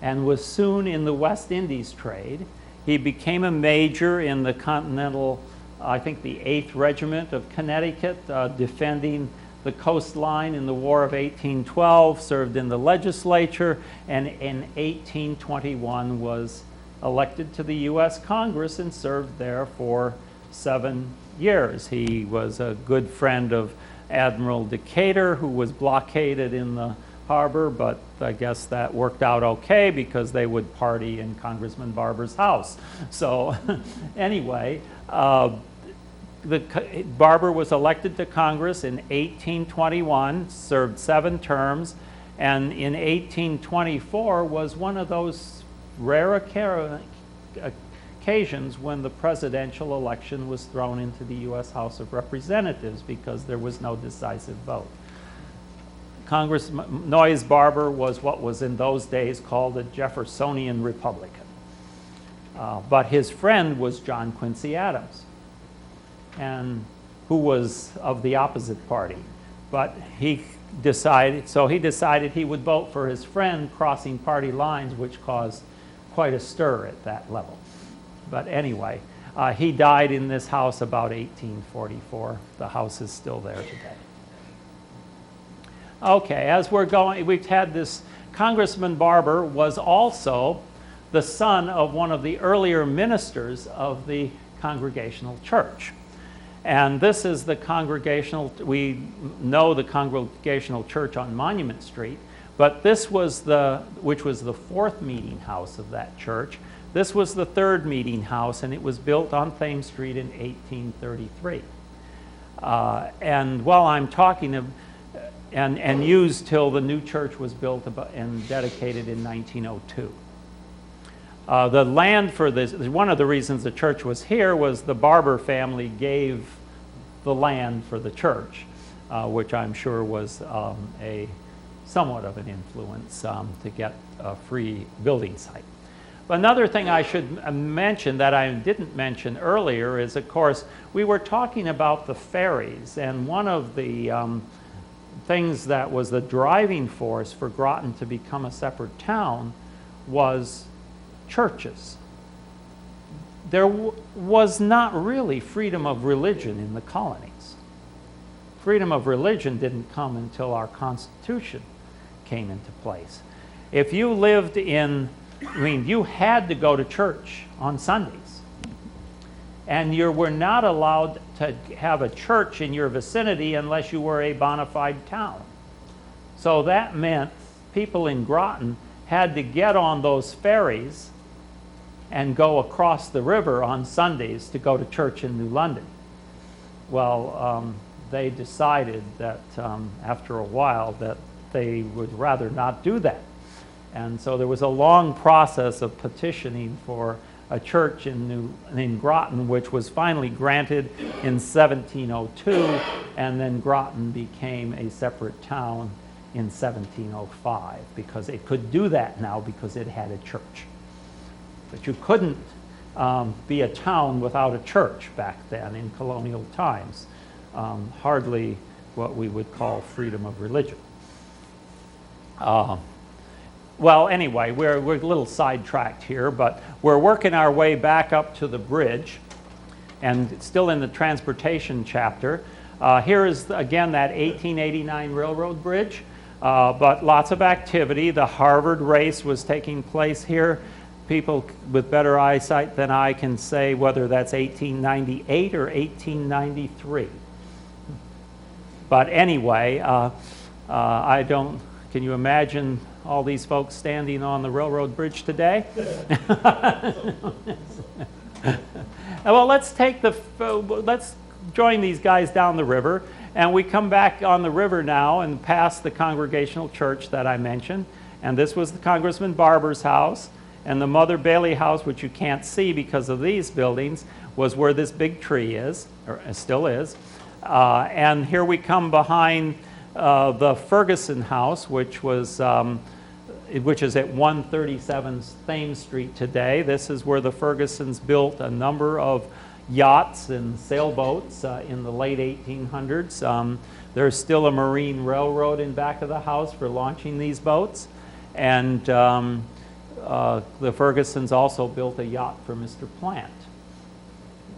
and was soon in the West Indies trade. He became a major in the Continental, I think the 8th Regiment of Connecticut, defending the coastline in the War of 1812, served in the legislature, and in 1821 was elected to the U.S. Congress and served there for 7 years. He was a good friend of Admiral Decatur, who was blockaded in the harbor, but I guess that worked out okay because they would party in Congressman Barber's house. So anyway, Barber was elected to Congress in 1821, served 7 terms, and in 1824 was one of those rare occasions when the presidential election was thrown into the U.S. House of Representatives because there was no decisive vote. Congressman Noyes Barber was what was in those days called a Jeffersonian Republican. But his friend was John Quincy Adams, and who was of the opposite party. But he decided he would vote for his friend, crossing party lines, which caused quite a stir at that level. But anyway, he died in this house about 1844. The house is still there today. Okay, as we're going, we've had this, Congressman Barber was also the son of one of the earlier ministers of the Congregational Church. And this is the we know the Congregational Church on Monument Street, but this was which was the 4th meeting house of that church. This was the 3rd meeting house, and it was built on Thames Street in 1833. And while I'm talking and used till the new church was built and dedicated in 1902. The land for this, one of the reasons the church was here was the Barber family gave the land for the church, which I'm sure was somewhat of an influence to get a free building site. But another thing I should mention that I didn't mention earlier is, of course, we were talking about the ferries, and one of the things that was the driving force for Groton to become a separate town was churches. There was not really freedom of religion in the colonies. Freedom of religion didn't come until our Constitution came into place. If you lived you had to go to church on Sundays, and you were not allowed to have a church in your vicinity unless you were a bona fide town. So that meant people in Groton had to get on those ferries and go across the river on Sundays to go to church in New London. Well, they decided that after a while that they would rather not do that. And so there was a long process of petitioning for a church in Groton, which was finally granted in 1702, and then Groton became a separate town in 1705, because it could do that now because it had a church. But you couldn't be a town without a church back then in colonial times. Hardly what we would call freedom of religion. Well, anyway, we're a little sidetracked here, but we're working our way back up to the bridge, and still in the transportation chapter. Here is, again, that 1889 railroad bridge, but lots of activity. The Harvard race was taking place here. People with better eyesight than I can say whether that's 1898 or 1893. But anyway, can you imagine all these folks standing on the railroad bridge today? Well, let's join these guys down the river, And we come back on the river now and past the Congregational Church that I mentioned. And this was the Congressman Barber's house. And the Mother Bailey house, which you can't see because of these buildings, was where this big tree is, or still is. And here we come behind the Ferguson house, which is at 137 Thames Street today. This is where the Fergusons built a number of yachts and sailboats in the late 1800s. There's still a marine railroad in back of the house for launching these boats. And the Fergusons also built a yacht for Mr. Plant,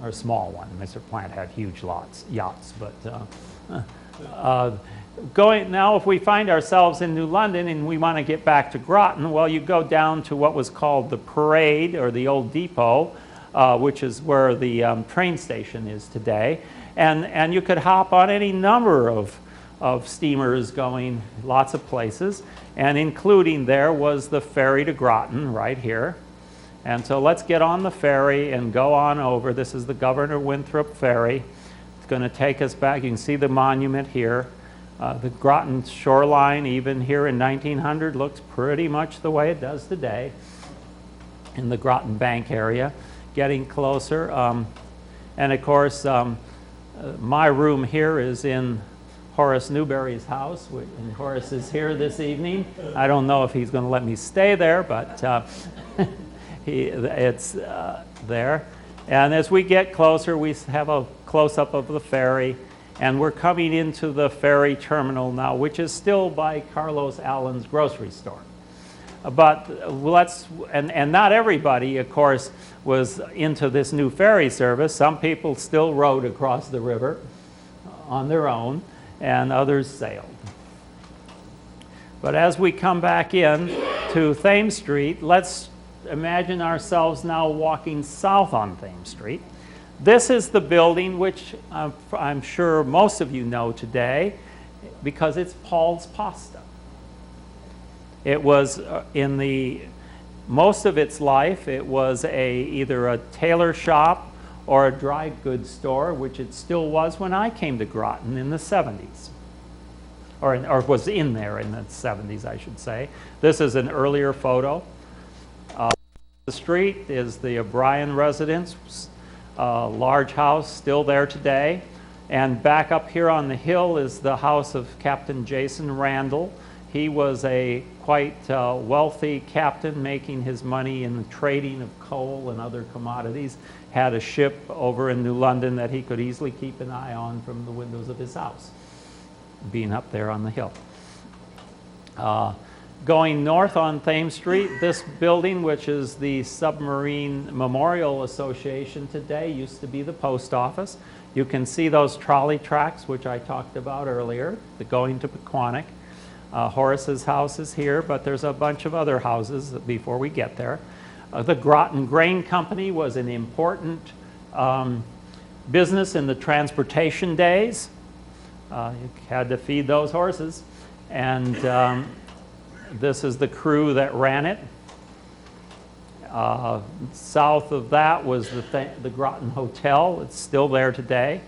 or a small one. Mr. Plant had huge yachts, but now if we find ourselves in New London and we want to get back to Groton, well, you go down to what was called the Parade, or the old depot, which is where the train station is today. And you could hop on any number of steamers going lots of places, and including there was the ferry to Groton right here. And so let's get on the ferry and go on over. This is the Governor Winthrop ferry. It's going to take us back. You can see the monument here. The Groton shoreline, even here in 1900, looks pretty much the way it does today in the Groton Bank area. Getting closer. And of course, my room here is in Horace Newberry's house, and Horace is here this evening. I don't know if he's going to let me stay there, but it's there. And as we get closer, we have a close-up of the ferry, and we're coming into the ferry terminal now, which is still by Carlos Allen's grocery store. But and not everybody, of course, was into this new ferry service. Some people still rode across the river on their own, and others sailed. But as we come back in to Thames Street, let's imagine ourselves now walking south on Thames Street. This is the building which I'm sure most of you know today, because it's Paul's Pasta. It was most of its life, it was either a tailor shop or a dry goods store, which it still was when I came to Groton in the 70s. Or was in there in the 70s, I should say. This is an earlier photo. The street is the O'Brien residence, large house, still there today. And back up here on the hill is the house of Captain Jason Randall. He was a quite wealthy captain, making his money in the trading of coal and other commodities. Had a ship over in New London that he could easily keep an eye on from the windows of his house, being up there on the hill. Going north on Thames Street, this building, which is the Submarine Memorial Association today, used to be the post office. You can see those trolley tracks, which I talked about earlier, going to Pequannock. Horace's house is here, but there's a bunch of other houses before we get there. The Groton Grain Company was an important business in the transportation days. You had to feed those horses. And this is the crew that ran it. South of that was the Groton Hotel. It's still there today.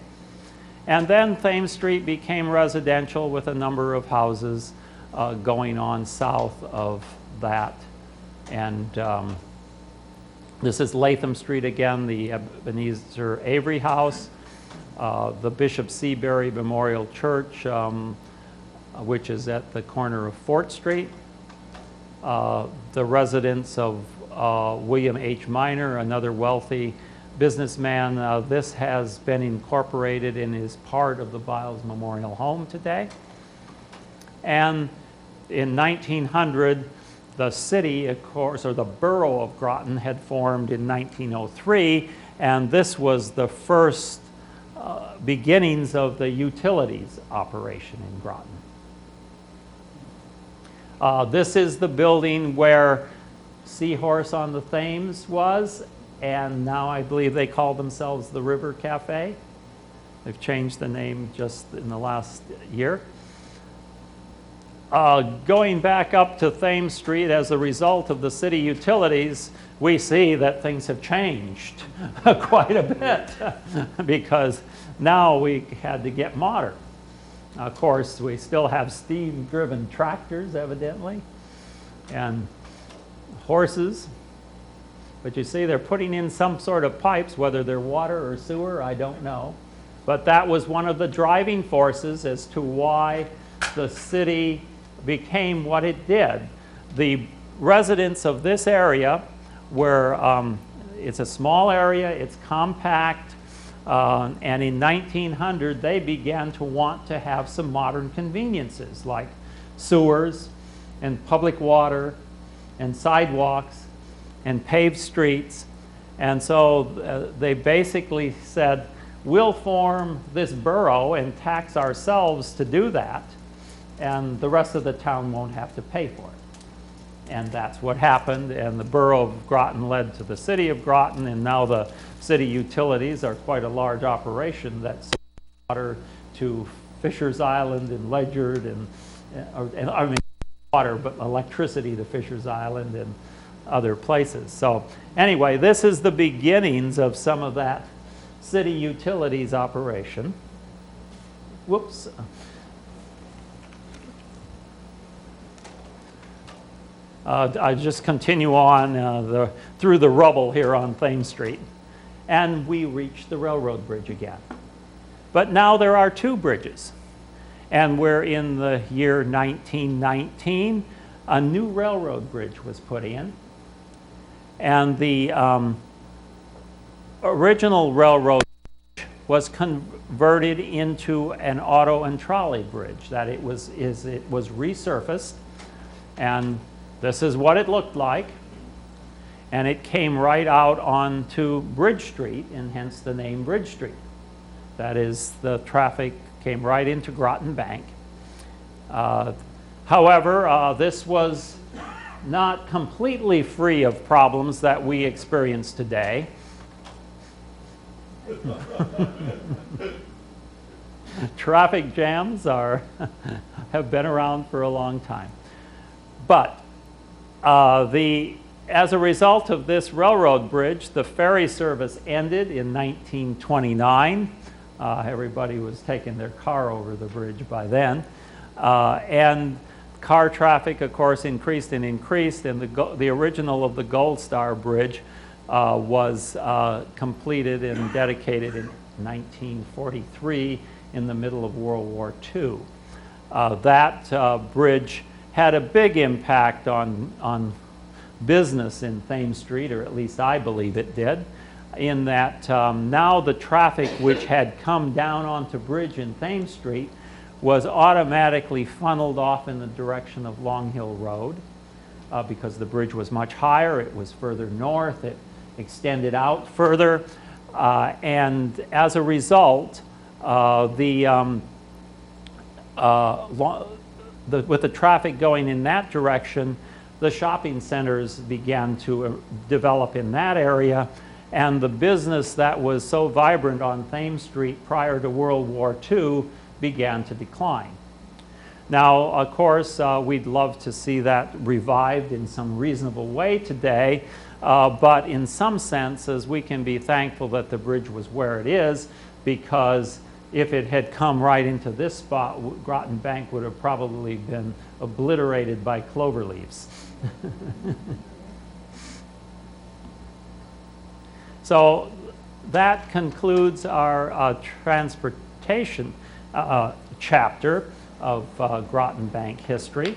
And then Thames Street became residential with a number of houses going on south of that. And this is Latham Street again, the Ebenezer Avery House, the Bishop Seabury Memorial Church, which is at the corner of Fort Street, the residence of William H. Minor, another wealthy businessman. This has been incorporated and is part of the Biles Memorial Home today. And in 1900, the city, of course, or the borough of Groton had formed in 1903, and this was the first beginnings of the utilities operation in Groton. This is the building where Seahorse on the Thames was, and now I believe they call themselves the River Cafe. They've changed the name just in the last year. Going back up to Thames Street as a result of the city utilities, we see that things have changed quite a bit because now we had to get modern. Of course, we still have steam-driven tractors, evidently, and horses. But you see, they're putting in some sort of pipes, whether they're water or sewer, I don't know. But that was one of the driving forces as to why the city became what it did. The residents of this area were, it's a small area, it's compact, and in 1900 they began to want to have some modern conveniences like sewers and public water and sidewalks and paved streets. And so they basically said, we'll form this borough and tax ourselves to do that, and the rest of the town won't have to pay for it. And that's what happened, and the borough of Groton led to the city of Groton, and now the city utilities are quite a large operation that sells water to Fisher's Island and Ledyard, and I mean water, but electricity to Fisher's Island and other places. So anyway, this is the beginnings of some of that city utilities operation. Whoops. I just continue on through the rubble here on Thames Street. And we reach the railroad bridge again. But now there are two bridges. And we're in the year 1919. A new railroad bridge was put in. And the original railroad bridge was converted into an auto and trolley bridge. That it was resurfaced, and this is what it looked like. And it came right out onto Bridge Street, and hence the name Bridge Street. That is, the traffic came right into Groton Bank. However, this was not completely free of problems that we experience today. Traffic jams have been around for a long time. But as a result of this railroad bridge, the ferry service ended in 1929. Everybody was taking their car over the bridge by then. And car traffic, of course, increased and increased, and the original of the Goldstar Bridge was completed and dedicated in 1943 in the middle of World War II. That bridge had a big impact on business in Thames Street, or at least I believe it did, in that now the traffic which had come down onto Bridge in Thames Street was automatically funneled off in the direction of Long Hill Road because the bridge was much higher, it was further north, it extended out further, and as a result, with the traffic going in that direction, the shopping centers began to develop in that area, and the business that was so vibrant on Thames Street prior to World War II began to decline. Now, of course, we'd love to see that revived in some reasonable way today, but in some senses, we can be thankful that the bridge was where it is, because if it had come right into this spot, Groton Bank would have probably been obliterated by clover leaves. So that concludes our transportation chapter of Groton Bank history.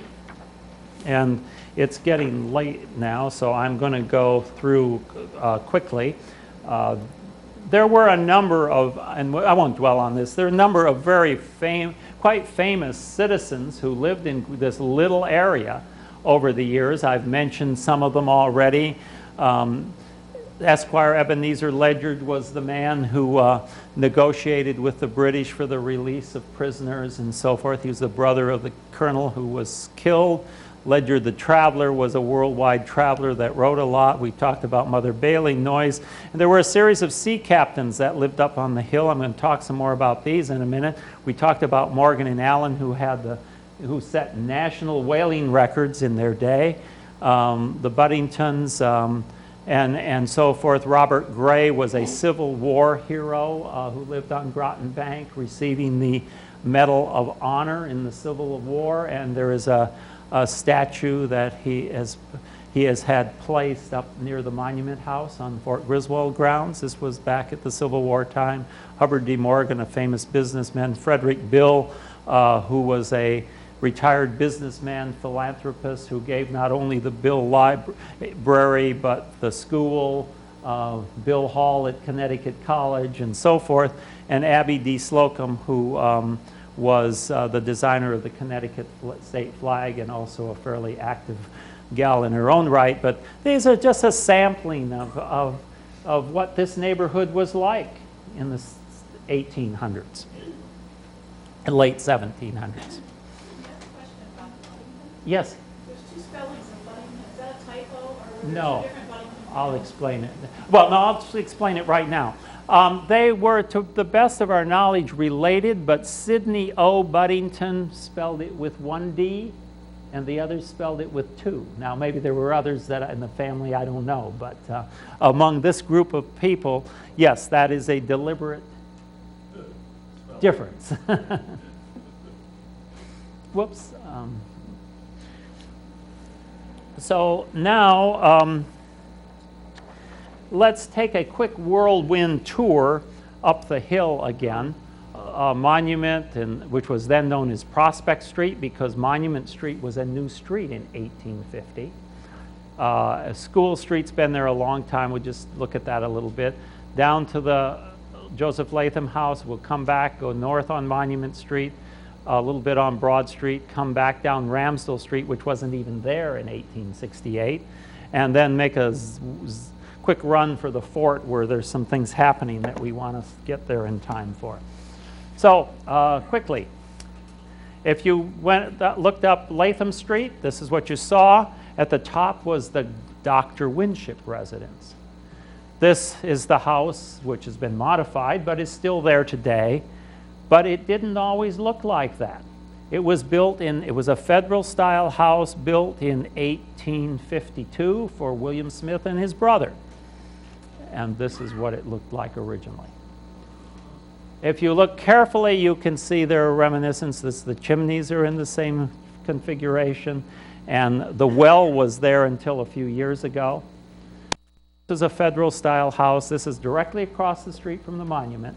And it's getting late now, so I'm going to go through quickly. There were a number of, and I won't dwell on this, there are a number of quite famous citizens who lived in this little area over the years. I've mentioned some of them already. Esquire Ebenezer Ledyard was the man who negotiated with the British for the release of prisoners and so forth. He was the brother of the colonel who was killed. Ledyard the Traveler was a worldwide traveler that wrote a lot. We talked about Mother Bailey, Noyes. And there were a series of sea captains that lived up on the hill. I'm going to talk some more about these in a minute. We talked about Morgan and Allen, who set national whaling records in their day. The Buddingtons, and so forth. Robert Gray was a Civil War hero who lived on Groton Bank, receiving the Medal of Honor in the Civil War, and there is a statue that he has had placed up near the Monument House on Fort Griswold grounds. This was back at the Civil War time. Hubbard D. Morgan, a famous businessman. Frederick Bill, who was a retired businessman, philanthropist, who gave not only the Bill Library, but the school, Bill Hall at Connecticut College, and so forth. And Abby D. Slocum, who was the designer of the Connecticut state flag and also a fairly active gal in her own right. But these are just a sampling of what this neighborhood was like in the 1800s and late 1700s. Yes? There's two spellings of Buddington. Is that a typo or were there No. two different Buddington? I'll explain it. Well, no, I'll just explain it right now. They were, to the best of our knowledge, related, but Sidney O. Buddington spelled it with one D, and the others spelled it with two. Now, maybe there were others that in the family, I don't know, but among this group of people, yes, that is a deliberate difference. Whoops. So now, let's take a quick whirlwind tour up the hill again. Monument, which was then known as Prospect Street, because Monument Street was a new street in 1850. School Street's been there a long time. We'll just look at that a little bit. Down to the Joseph Latham House. We'll come back, go north on Monument Street, a little bit on Broad Street, come back down Ramsdell Street, which wasn't even there in 1868, and then make a quick run for the fort where there's some things happening that we want to get there in time for. So, quickly, if you looked up Latham Street, this is what you saw. At the top was the Dr. Winship residence. This is the house, which has been modified, but is still there today. But it didn't always look like that. It was a Federal-style house built in 1852 for William Smith and his brother. And this is what it looked like originally. If you look carefully, you can see there are reminiscences. The chimneys are in the same configuration, and the well was there until a few years ago. This is a Federal-style house. This is directly across the street from the monument.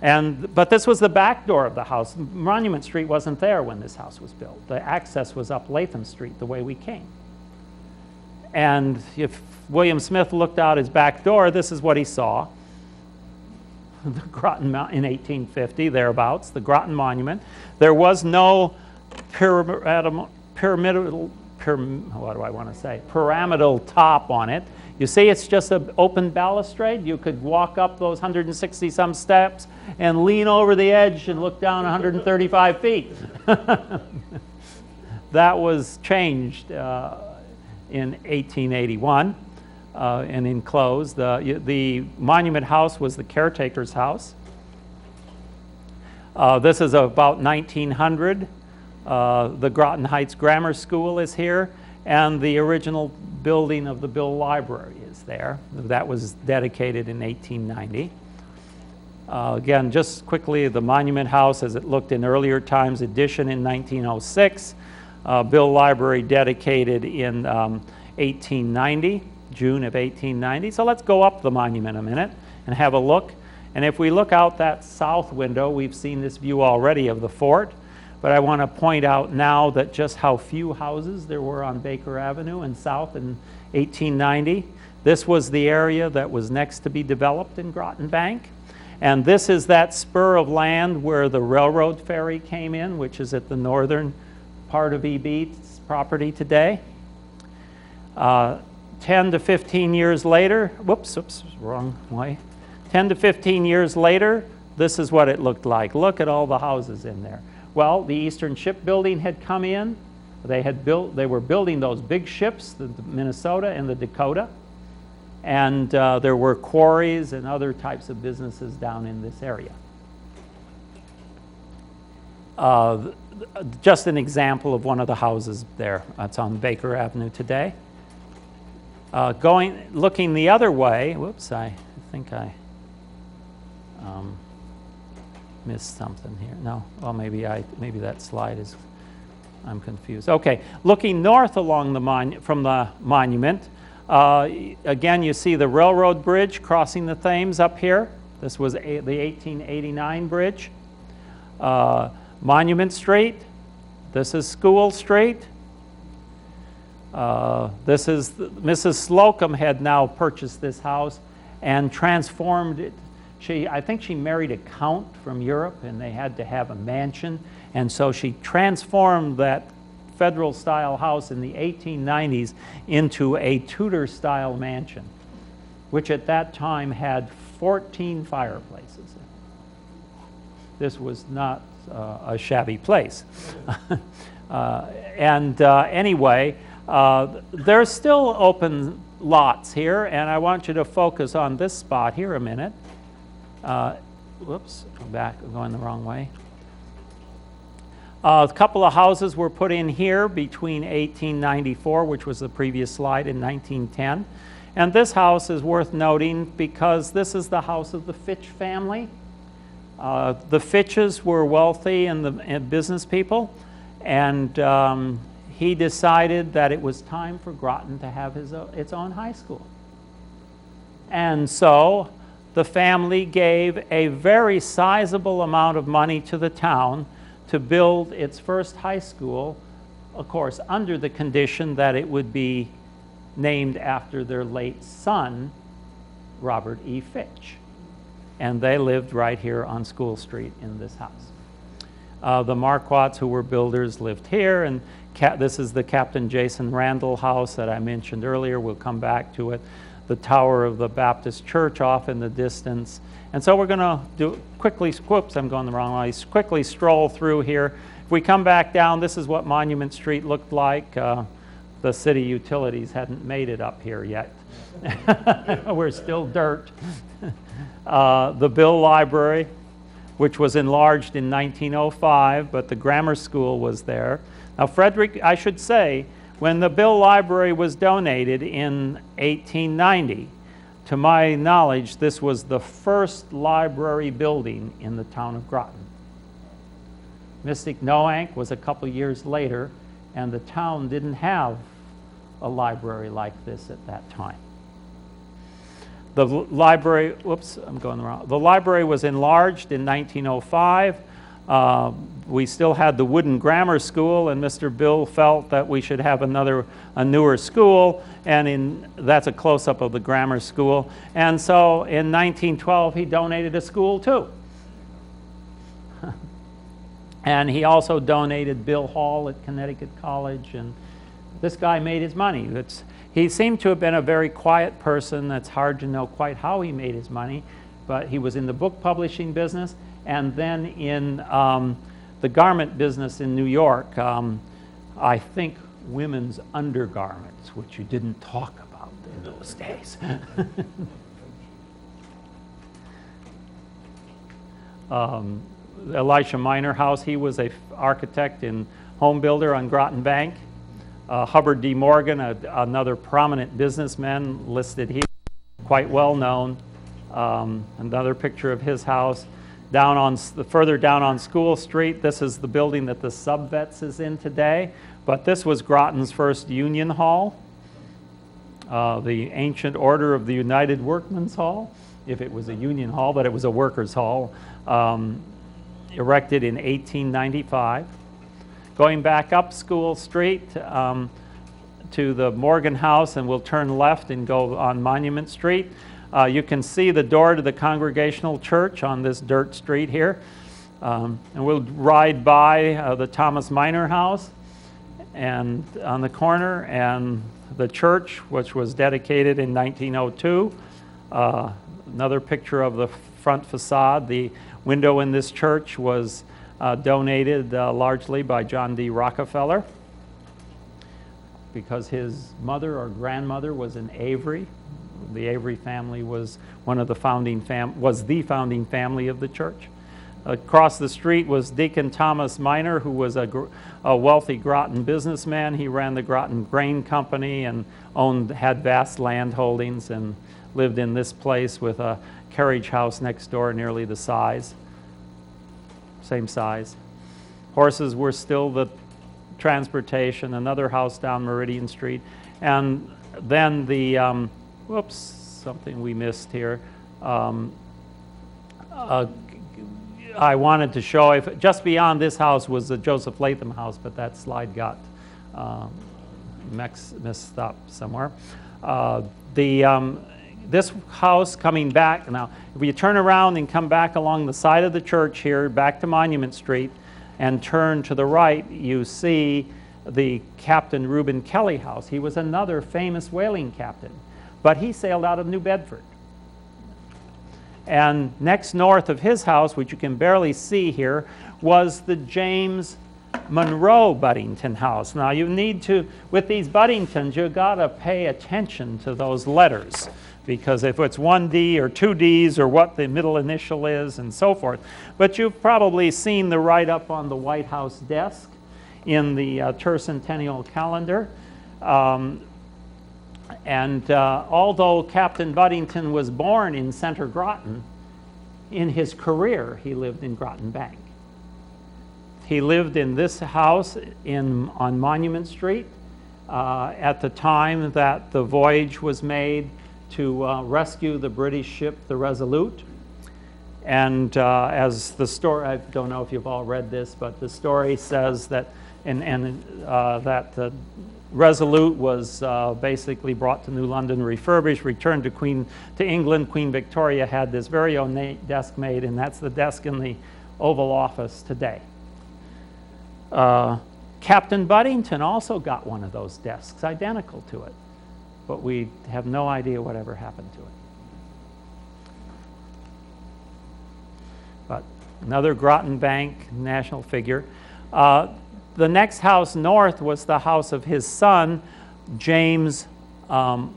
But this was the back door of the house. Monument Street wasn't there when this house was built. The access was up Latham Street the way we came. And if William Smith looked out his back door, this is what he saw. The Groton in 1850, thereabouts, the Groton Monument. There was no pyramidal top on it. You see, it's just an open balustrade. You could walk up those 160-some steps and lean over the edge and look down 135 feet. That was changed in 1881 and enclosed. The Monument House was the caretaker's house. This is about 1900. The Groton Heights Grammar School is here, and the original building of the Bill Library is there. That was dedicated in 1890. Again, just quickly, the Monument House as it looked in earlier times, addition in 1906. Bill Library dedicated in 1890, June of 1890. So let's go up the monument a minute and have a look. And if we look out that south window, we've seen this view already of the fort. But I want to point out now that just how few houses there were on Baker Avenue and south in 1890. This was the area that was next to be developed in Groton Bank. And this is that spur of land where the railroad ferry came in, which is at the northern part of EB's property today. 10 to 15 years later, whoops, wrong way. 10 to 15 years later, this is what it looked like. Look at all the houses in there. Well, the Eastern Shipbuilding had come in. They were building those big ships, the Minnesota and the Dakota. And there were quarries and other types of businesses down in this area. Just an example of one of the houses there. That's on Baker Avenue today. Looking the other way, whoops, I think I missed something here. No, well, maybe that slide is, I'm confused. Okay, looking north along from the monument, again, you see the railroad bridge crossing the Thames up here. This was the 1889 bridge. Monument Street. This is School Street. This is Mrs. Slocum had now purchased this house and transformed it. I think she married a count from Europe, and they had to have a mansion, and so she transformed that Federal-style house in the 1890s into a Tudor-style mansion, which at that time had 14 fireplaces. This was not a shabby place. Anyway, there's still open lots here, and I want you to focus on this spot here a minute. Whoops, I'm going the wrong way. A couple of houses were put in here between 1894, which was the previous slide, in 1910. And this house is worth noting because this is the house of the Fitch family. The Fitches were wealthy and business people, and he decided that it was time for Groton to have its own high school. And so the family gave a very sizable amount of money to the town to build its first high school, of course, under the condition that it would be named after their late son, Robert E. Fitch. And they lived right here on School Street in this house. The Marquards, who were builders, lived here, and this is the Captain Jason Randall house that I mentioned earlier. We'll come back to it. The tower of the Baptist church off in the distance. And so we're going to I'm going the wrong way, quickly stroll through here. If we come back down, this is what Monument Street looked like. The city utilities hadn't made it up here yet. We're still dirt. The Bill Library, which was enlarged in 1905, but the grammar school was there. Now, Frederick, I should say, when the Bill Library was donated in 1890, to my knowledge, this was the first library building in the town of Groton. Mystic Noank was a couple years later, and the town didn't have a library like this at that time. The library, the library was enlarged in 1905. We still had the wooden grammar school, and Mr. Bill felt that we should have a newer school, and that's a close-up of the grammar school. And so in 1912, he donated a school too. And he also donated Bill Hall at Connecticut College, and this guy made his money. He seemed to have been a very quiet person. That's hard to know quite how he made his money, but he was in the book publishing business, and then in the garment business in New York, I think women's undergarments, which you didn't talk about in those days. Elisha Minor House, he was an architect and home builder on Groton Bank. Hubbard D. Morgan, another prominent businessman listed here, quite well known. Another picture of his house. Further down on School Street, this is the building that the Subvets is in today, but this was Groton's first Union Hall, the ancient order of the United Workmen's Hall, if it was a Union Hall, but it was a workers' hall, erected in 1895. Going back up School Street to the Morgan House, and we'll turn left and go on Monument Street. You can see the door to the Congregational Church on this dirt street here. And we'll ride by the Thomas Minor House and on the corner, and the church, which was dedicated in 1902. Another picture of the front facade. The window in this church was donated largely by John D. Rockefeller because his mother or grandmother was in Avery. The Avery family was the founding family of the church. Across the street was Deacon Thomas Minor, who was a wealthy Groton businessman. He ran the Groton Grain Company and had vast land holdings and lived in this place with a carriage house next door, nearly the size, same size. Horses were still the transportation. Another house down Meridian Street. And then the, whoops, something we missed here. I wanted to show, just beyond this house was the Joseph Latham house, but that slide got messed up somewhere. This house coming back, now if you turn around and come back along the side of the church here, back to Monument Street, and turn to the right, you see the Captain Reuben Kelly house. He was another famous whaling captain, but he sailed out of New Bedford. And next north of his house, which you can barely see here, was the James Monroe Buddington house. Now you need to, with these Buddingtons, you gotta pay attention to those letters, because if it's 1D or 2Ds or what the middle initial is and so forth. But you've probably seen the write-up on the White House desk in the Tercentennial calendar. Although Captain Buddington was born in Center Groton, in his career he lived in Groton Bank. He lived in this house on Monument Street at the time that the voyage was made to rescue the British ship, the Resolute. And as the story, I don't know if you've all read this, but the story says that that the Resolute was basically brought to New London, refurbished, returned to England. Queen Victoria had this very ornate desk made, and that's the desk in the Oval Office today. Captain Buddington also got one of those desks, identical to it, but we have no idea whatever happened to it. But another Groton Bank national figure. The next house north was the house of his son, James W.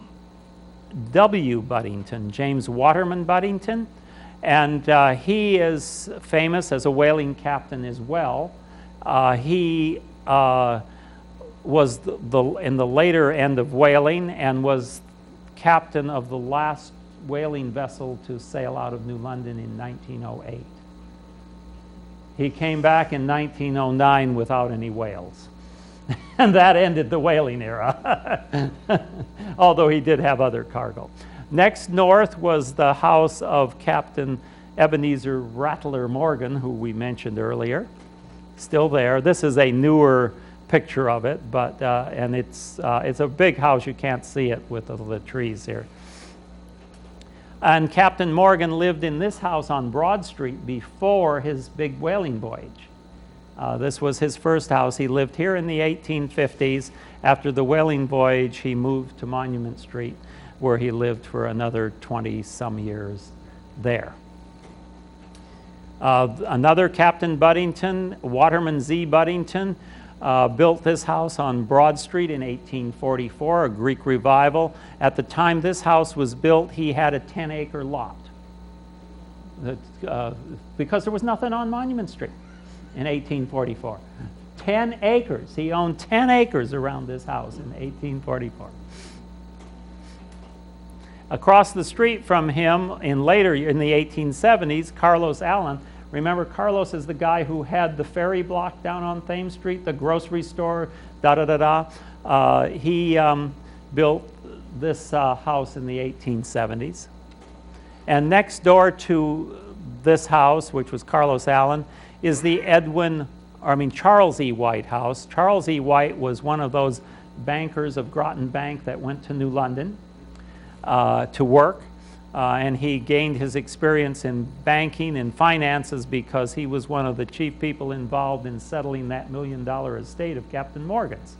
Buddington, James Waterman Buddington. And he is famous as a whaling captain as well. He was in the later end of whaling and was captain of the last whaling vessel to sail out of New London in 1908. He came back in 1909 without any whales. And that ended the whaling era, although he did have other cargo. Next north was the house of Captain Ebenezer Rattler Morgan, who we mentioned earlier. Still there. This is a newer picture of it, but and it's a big house. You can't see it with the trees here. And Captain Morgan lived in this house on Broad Street before his big whaling voyage. This was his first house. He lived here in the 1850s. After the whaling voyage, he moved to Monument Street, where he lived for another 20-some years there. Another Captain Buddington, Waterman Z. Buddington, built this house on Broad Street in 1844, a Greek revival. At the time this house was built, he had a 10-acre lot because there was nothing on Monument Street in 1844. 10 acres. He owned 10 acres around this house in 1844. Across the street from him in the 1870s, Carlos Allen. Remember, Carlos is the guy who had the ferry block down on Thames Street, the grocery store, He built this house in the 1870s. And next door to this house, which was Carlos Allen, is the Charles E. White house. Charles E. White was one of those bankers of Groton Bank that went to New London to work. And he gained his experience in banking and finances because he was one of the chief people involved in settling that $1 million estate of Captain Morgan's.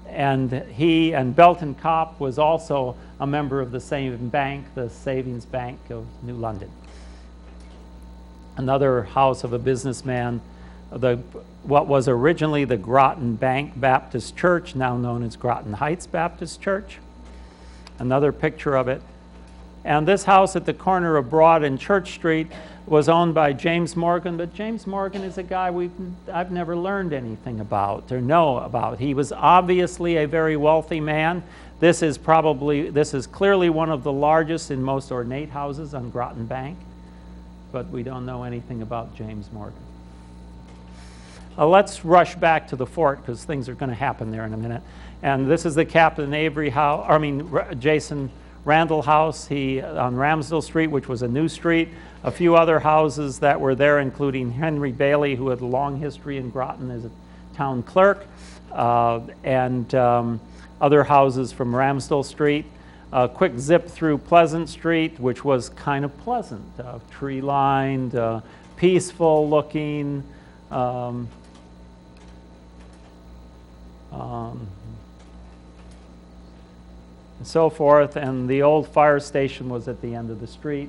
And he and Belton Copp was also a member of the same bank, the Savings Bank of New London. Another house of a businessman, what was originally the Groton Bank Baptist Church, now known as Groton Heights Baptist Church. Another picture of it. And this house at the corner of Broad and Church Street was owned by James Morgan, but James Morgan is a guy I've never learned anything about or know about. He was obviously a very wealthy man. This is clearly one of the largest and most ornate houses on Groton Bank, but we don't know anything about James Morgan. Let's rush back to the fort because things are going to happen there in a minute. And this is the Captain Avery House, Jason Randall House on Ramsdell Street, which was a new street. A few other houses that were there, including Henry Bailey, who had a long history in Groton as a town clerk, and other houses from Ramsdell Street. A quick zip through Pleasant Street, which was kind of pleasant, tree-lined, peaceful looking. And so forth, and the old fire station was at the end of the street.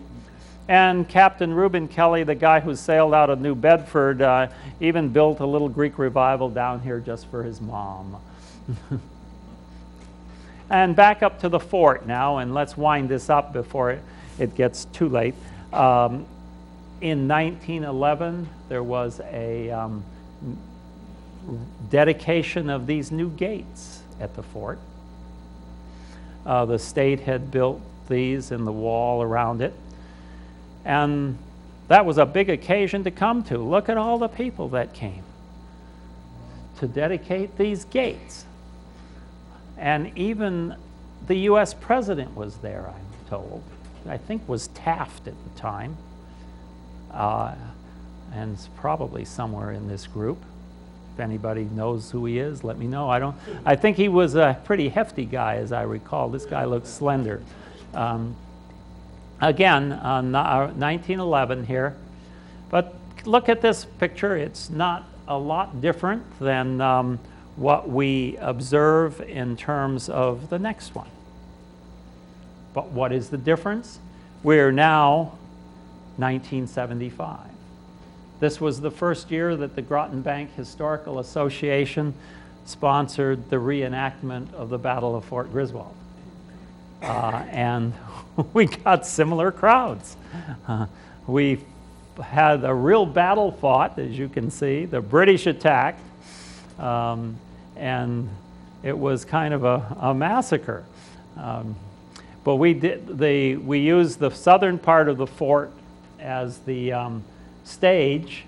And Captain Reuben Kelly, the guy who sailed out of New Bedford, even built a little Greek revival down here just for his mom. And back up to the fort now, and let's wind this up before it gets too late. In 1911, there was a dedication of these new gates at the fort. The state had built these in the wall around it. And that was a big occasion to come to. Look at all the people that came to dedicate these gates. And even the U.S. president was there, I'm told. I think was Taft at the time. And it's probably somewhere in this group. If anybody knows who he is, let me know. I think he was a pretty hefty guy, as I recall. This guy looks slender. Again, 1911 here. But look at this picture. It's not a lot different than what we observe in terms of the next one. But what is the difference? We're now 1975. This was the first year that the Groton Bank Historical Association sponsored the reenactment of the Battle of Fort Griswold. And we got similar crowds. We had a real battle fought, as you can see. The British attacked, and it was kind of a massacre. But we used the southern part of the fort as the stage,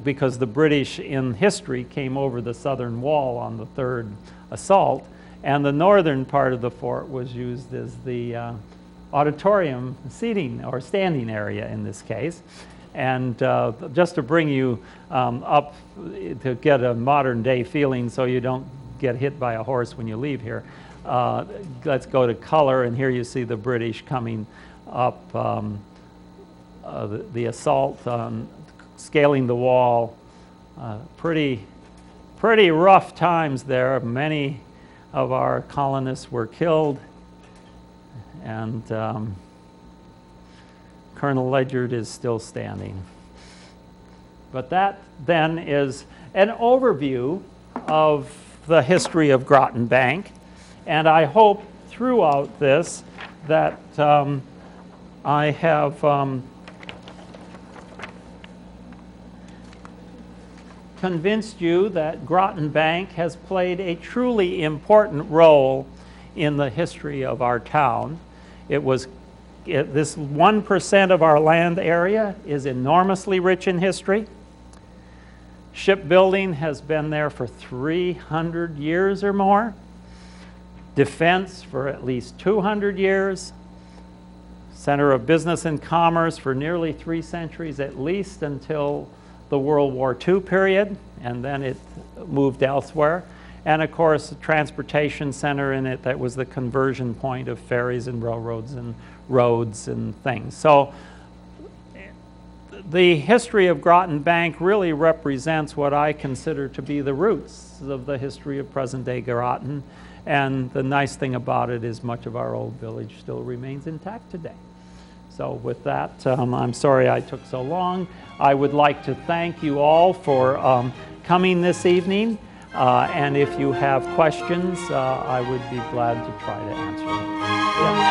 because the British in history came over the southern wall on the third assault, and the northern part of the fort was used as the auditorium seating or standing area in this case. And just to bring you up to get a modern day feeling so you don't get hit by a horse when you leave here, let's go to color, and here you see the British coming up the assault, scaling the wall. Pretty rough times there. Many of our colonists were killed, and Colonel Ledyard is still standing. But that then is an overview of the history of Groton Bank, and I hope throughout this that I have convinced you that Groton Bank has played a truly important role in the history of our town. This 1% of our land area is enormously rich in history. Shipbuilding has been there for 300 years or more. Defense for at least 200 years. Center of business and commerce for nearly 3 centuries, at least until the World War II period, and then it moved elsewhere. And of course, the transportation center in it that was the conversion point of ferries and railroads and roads and things. So the history of Groton Bank really represents what I consider to be the roots of the history of present-day Groton. And the nice thing about it is much of our old village still remains intact today. So with that, I'm sorry I took so long. I would like to thank you all for coming this evening. And if you have questions, I would be glad to try to answer them. Yeah.